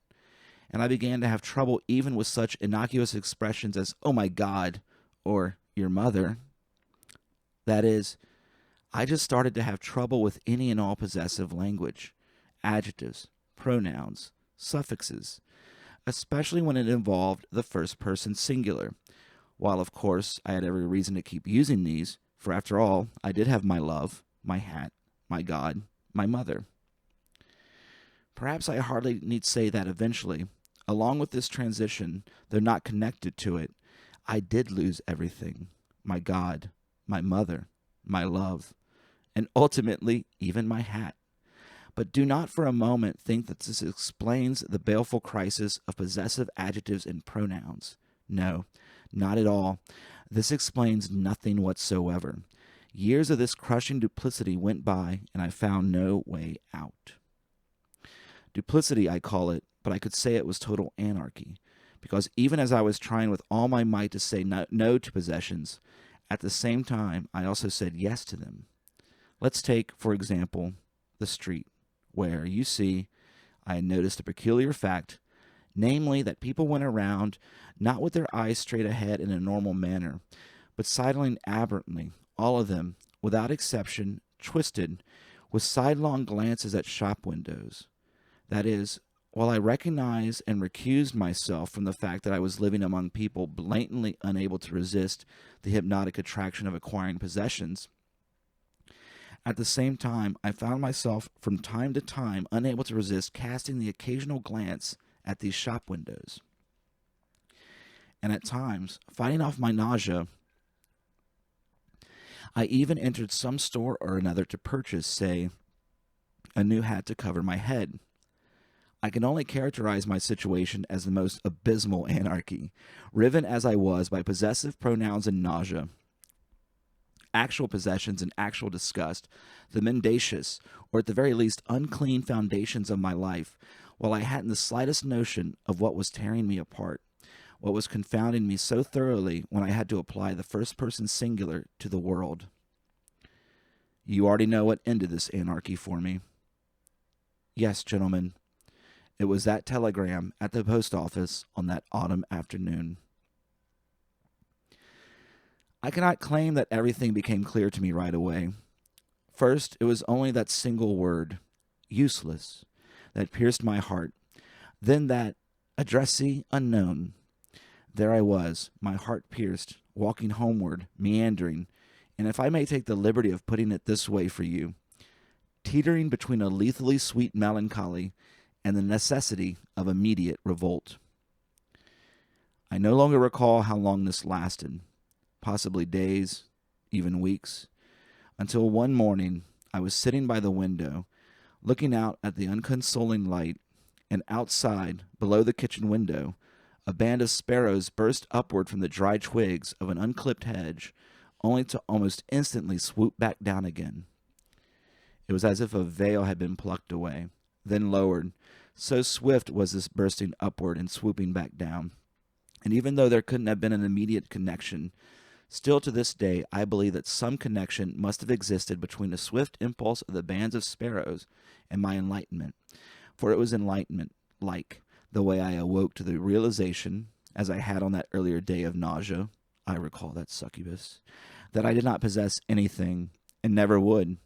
and I began to have trouble even with such innocuous expressions as "Oh my God," or "Your mother." That is, I just started to have trouble with any and all possessive language, adjectives, pronouns, suffixes, especially when it involved the first person singular, while of course I had every reason to keep using these, for after all, I did have my love, my hat, my God, my mother. Perhaps I hardly need say that eventually, along with this transition, though not connected to it, I did lose everything, my God, my mother, my love, and ultimately even my hat. But do not for a moment think that this explains the baleful crisis of possessive adjectives and pronouns. No, not at all. This explains nothing whatsoever. Years of this crushing duplicity went by, and I found no way out. Duplicity, I call it, but I could say it was total anarchy, because even as I was trying with all my might to say no to possessions, at the same time I also said yes to them. Let's take, for example, the street, where, you see, I had noticed a peculiar fact, namely that people went around not with their eyes straight ahead in a normal manner, but sidling aberrantly, all of them, without exception, twisted, with sidelong glances at shop windows. That is, while I recognized and recused myself from the fact that I was living among people blatantly unable to resist the hypnotic attraction of acquiring possessions, at the same time I found myself from time to time unable to resist casting the occasional glance at these shop windows. And at times, fighting off my nausea, I even entered some store or another to purchase, say, a new hat to cover my head. I can only characterize my situation as the most abysmal anarchy, riven as I was by possessive pronouns and nausea, actual possessions and actual disgust, the mendacious, or at the very least unclean foundations of my life, while I hadn't the slightest notion of what was tearing me apart, what was confounding me so thoroughly when I had to apply the first-person singular to the world. You already know what ended this anarchy for me. Yes, gentlemen, it was that telegram at the post office on that autumn afternoon. I cannot claim that everything became clear to me right away. First, it was only that single word, useless, that pierced my heart. Then that addressee unknown. There I was, my heart pierced, walking homeward, meandering, and if I may take the liberty of putting it this way for you, teetering between a lethally sweet melancholy and the necessity of immediate revolt. I no longer recall how long this lasted, possibly days, even weeks, until one morning I was sitting by the window, looking out at the unconsoling light, and outside, below the kitchen window, a band of sparrows burst upward from the dry twigs of an unclipped hedge, only to almost instantly swoop back down again. It was as if a veil had been plucked away, then lowered. So swift was this bursting upward and swooping back down. And even though there couldn't have been an immediate connection, still to this day I believe that some connection must have existed between the swift impulse of the bands of sparrows and my enlightenment. For it was enlightenment, like the way I awoke to the realization, as I had on that earlier day of nausea, I recall that succubus, that I did not possess anything, and never would,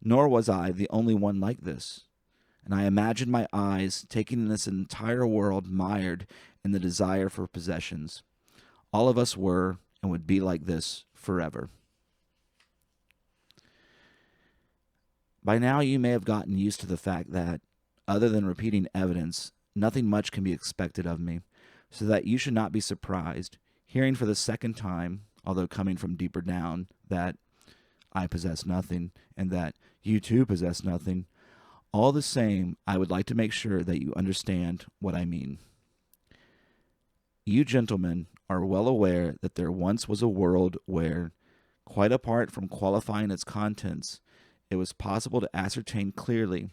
nor was I the only one like this. And I imagined my eyes taking in this entire world mired in the desire for possessions. All of us were and would be like this forever. By now you may have gotten used to the fact that, other than repeating evidence, nothing much can be expected of me, so that you should not be surprised, Hearing for the second time, although coming from deeper down, that I possess nothing and that you too possess nothing, all the same, I would like to make sure that you understand what I mean. You gentlemen are well aware that there once was a world where, quite apart from qualifying its contents, it was possible to ascertain clearly,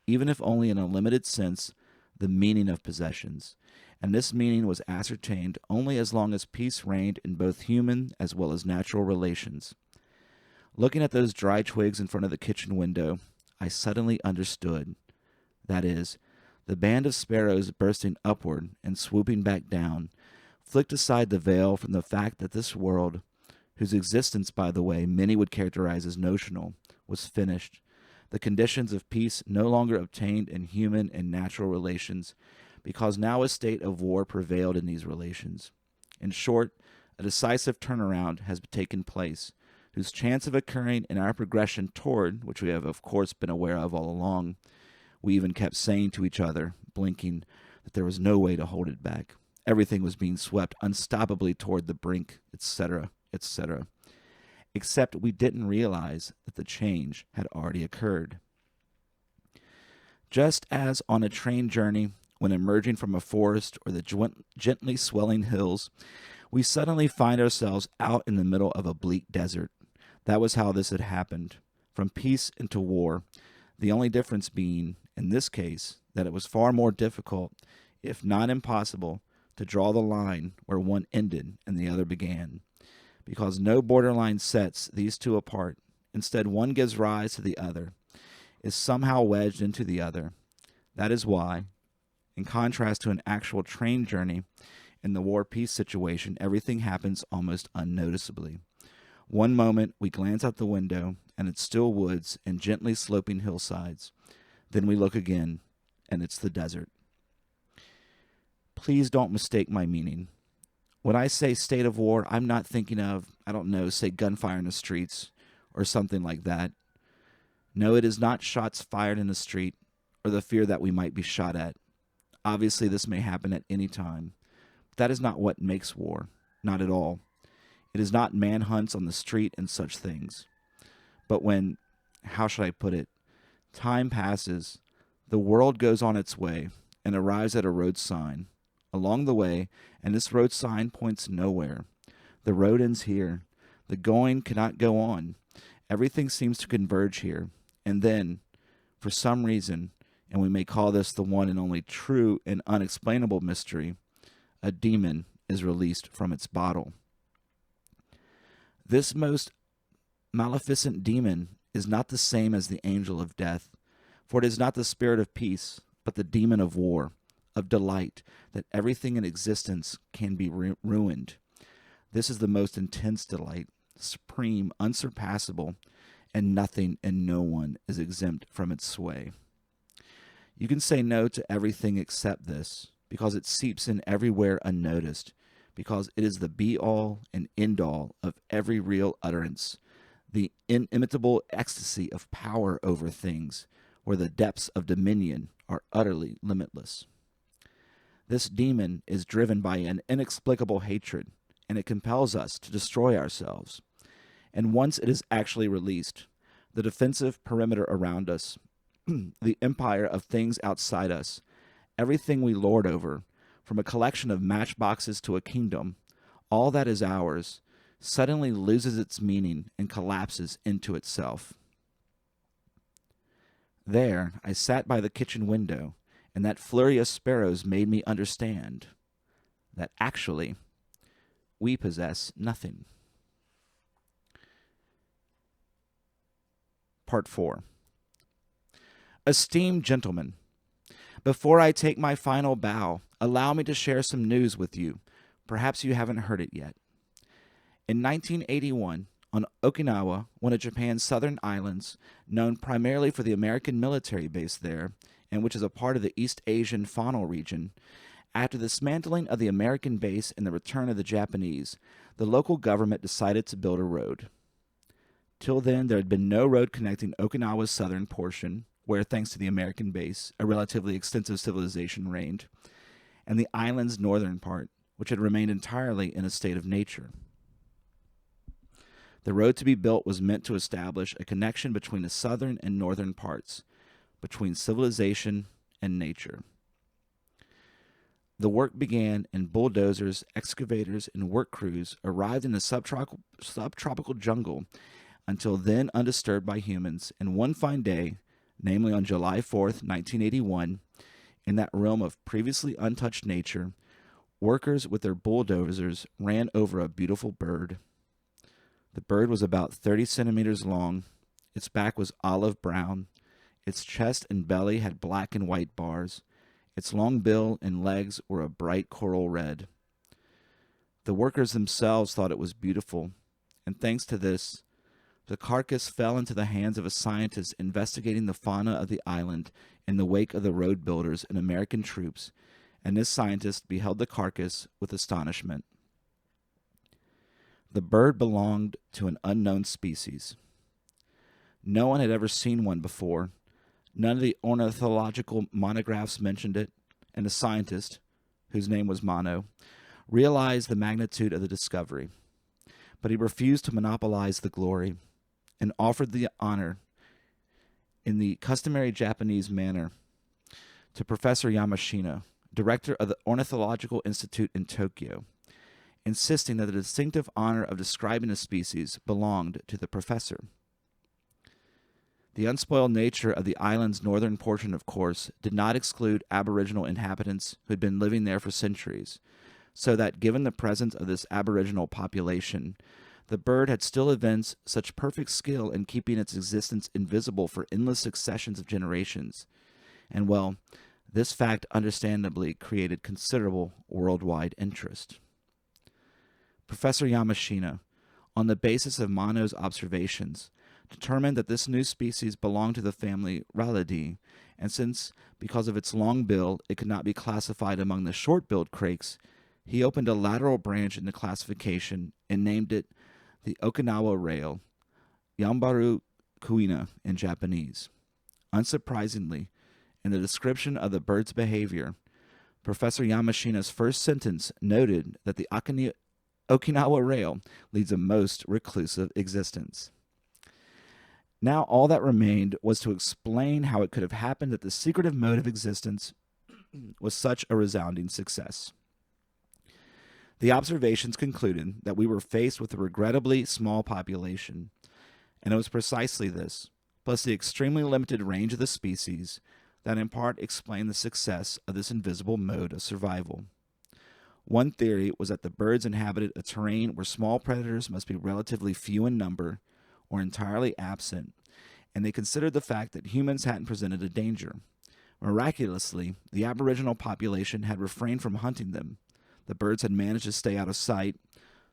even if only in a limited sense, the meaning of possessions, and this meaning was ascertained only as long as peace reigned in both human as well as natural relations. Looking at those dry twigs in front of the kitchen window, I suddenly understood. That is, the band of sparrows bursting upward and swooping back down flicked aside the veil from the fact that this world, whose existence, by the way, many would characterize as notional, was finished. The conditions of peace no longer obtained in human and natural relations, because now a state of war prevailed in these relations. In short, a decisive turnaround has taken place, whose chance of occurring in our progression toward, which we have of course been aware of all along, we even kept saying to each other, blinking, that there was no way to hold it back. Everything was being swept unstoppably toward the brink, etc., etc. Except we didn't realize that the change had already occurred. Just as on a train journey, when emerging from a forest or the gently swelling hills, we suddenly find ourselves out in the middle of a bleak desert. That was how this had happened, from peace into war, the only difference being, in this case, that it was far more difficult, if not impossible, to draw the line where one ended and the other began, because no borderline sets these two apart. Instead, one gives rise to the other, is somehow wedged into the other. That is why, in contrast to an actual train journey, in the war-peace situation, everything happens almost unnoticeably. One moment, we glance out the window, and it's still woods and gently sloping hillsides. Then we look again, and it's the desert. Please don't mistake my meaning. When I say state of war, I'm not thinking of, say gunfire in the streets or something like that. No, it is not shots fired in the street or the fear that we might be shot at. Obviously, this may happen at any time. But that is not what makes war. Not at all. It is not manhunts on the street and such things. But when, how should I put it, time passes, the world goes on its way and arrives at a road sign. Along the way, and this road sign points nowhere. The road ends here. The going cannot go on. Everything seems to converge here. And then, for some reason, and we may call this the one and only true and unexplainable mystery, a demon is released from its bottle. This most maleficent demon is not the same as the angel of death, for it is not the spirit of peace, but the demon of war, of delight, that everything in existence can be ruined. This is the most intense delight, supreme, unsurpassable, and nothing and no one is exempt from its sway. You can say no to everything except this, because it seeps in everywhere unnoticed, because it is the be-all and end-all of every real utterance, the inimitable ecstasy of power over things, where the depths of dominion are utterly limitless. This demon is driven by an inexplicable hatred, and it compels us to destroy ourselves. And once it is actually released, the defensive perimeter around us, the empire of things outside us, everything we lord over, from a collection of matchboxes to a kingdom, all that is ours, suddenly loses its meaning and collapses into itself. There, I sat by the kitchen window, and that flurry of sparrows made me understand that actually we possess nothing. Part 4. Esteemed gentlemen, before I take my final bow, allow me to share some news with you. Perhaps you haven't heard it yet. In 1981, on Okinawa, one of Japan's southern islands, known primarily for the American military base there, and which is a part of the East Asian faunal region, after the dismantling of the American base and the return of the Japanese, the local government decided to build a road. Till then, there had been no road connecting Okinawa's southern portion, where, thanks to the American base, a relatively extensive civilization reigned, and the island's northern part, which had remained entirely in a state of nature. The road to be built was meant to establish a connection between the southern and northern parts, between civilization and nature. The work began, and bulldozers, excavators, and work crews arrived in the subtropical jungle until then undisturbed by humans, and one fine day, namely on July 4th, 1981, in that realm of previously untouched nature, workers with their bulldozers ran over a beautiful bird. The bird was about 30 centimeters long, its back was olive brown, its chest and belly had black and white bars, its long bill and legs were a bright coral red. The workers themselves thought it was beautiful, and thanks to this, the carcass fell into the hands of a scientist investigating the fauna of the island in the wake of the road builders and American troops, and this scientist beheld the carcass with astonishment. The bird belonged to an unknown species. No one had ever seen one before. None of the ornithological monographs mentioned it, and the scientist, whose name was Mono, realized the magnitude of the discovery. But he refused to monopolize the glory and offered the honor in the customary Japanese manner to Professor Yamashina, director of the Ornithological Institute in Tokyo, insisting that the distinctive honor of describing a species belonged to the professor. The unspoiled nature of the island's northern portion, of course, did not exclude aboriginal inhabitants who had been living there for centuries, so that, given the presence of this aboriginal population, the bird had still evinced such perfect skill in keeping its existence invisible for endless successions of generations. And, well, this fact understandably created considerable worldwide interest. Professor Yamashina, on the basis of Mono's observations, determined that this new species belonged to the family Rallidae, and since, because of its long bill, it could not be classified among the short-billed crakes, he opened a lateral branch in the classification and named it the Okinawa rail, Yambaru Kuina in Japanese. Unsurprisingly, in the description of the bird's behavior, Professor Yamashina's first sentence noted that the Okinawa rail leads a most reclusive existence. Now all that remained was to explain how it could have happened that the secretive mode of existence was such a resounding success. The observations concluded that we were faced with a regrettably small population, and it was precisely this, plus the extremely limited range of the species, that in part explained the success of this invisible mode of survival. One theory was that the birds inhabited a terrain where small predators must be relatively few in number or entirely absent, and they considered the fact that humans hadn't presented a danger. Miraculously, the aboriginal population had refrained from hunting them. The birds had managed to stay out of sight,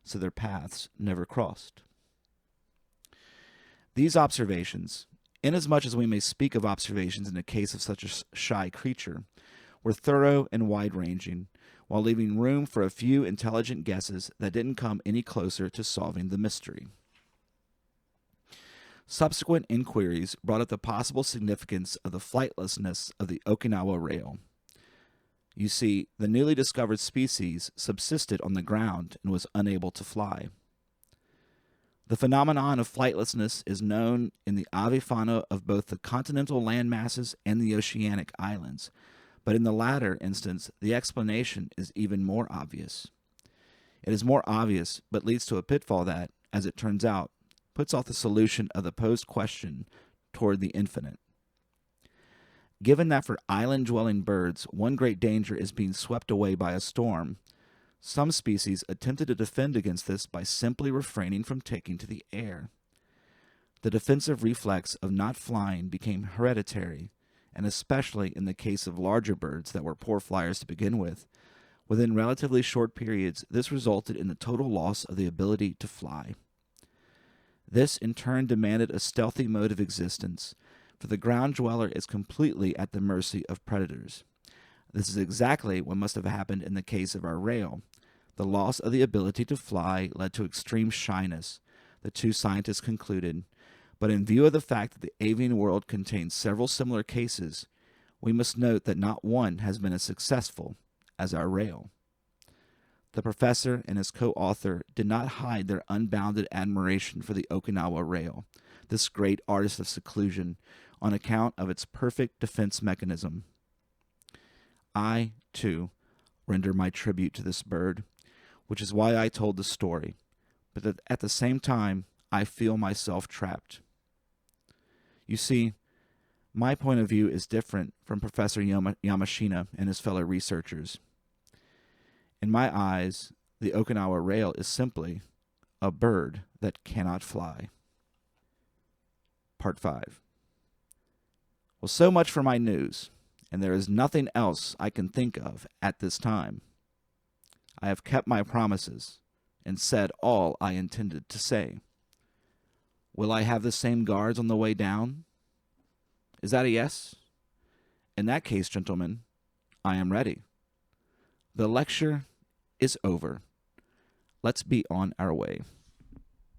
so their paths never crossed. These observations, inasmuch as we may speak of observations in the case of such a shy creature, were thorough and wide-ranging, while leaving room for a few intelligent guesses that didn't come any closer to solving the mystery. Subsequent inquiries brought up the possible significance of the flightlessness of the Okinawa rail. You see, the newly discovered species subsisted on the ground and was unable to fly. The phenomenon of flightlessness is known in the avifauna of both the continental land masses and the oceanic islands, but in the latter instance, the explanation is even more obvious. It is more obvious, but leads to a pitfall that, as it turns out, puts off the solution of the posed question toward the infinite. Given that for island-dwelling birds, one great danger is being swept away by a storm, some species attempted to defend against this by simply refraining from taking to the air. The defensive reflex of not flying became hereditary, and especially in the case of larger birds that were poor flyers to begin with, within relatively short periods, this resulted in the total loss of the ability to fly. This, in turn, demanded a stealthy mode of existence, for the ground dweller is completely at the mercy of predators. This is exactly what must have happened in the case of our rail. The loss of the ability to fly led to extreme shyness, the two scientists concluded, but in view of the fact that the avian world contains several similar cases, we must note that not one has been as successful as our rail. The professor and his co-author did not hide their unbounded admiration for the Okinawa rail, this great artist of seclusion, on account of its perfect defense mechanism. I, too, render my tribute to this bird, which is why I told the story, but at the same time, I feel myself trapped. You see, my point of view is different from Professor Yamashina and his fellow researchers. In my eyes, the Okinawa rail is simply a bird that cannot fly. Part 5. Well, so much for my news, and there is nothing else I can think of at this time. I have kept my promises and said all I intended to say. Will I have the same guards on the way down? Is that a yes? In that case, gentlemen, I am ready. The lecture is over. Let's be on our way.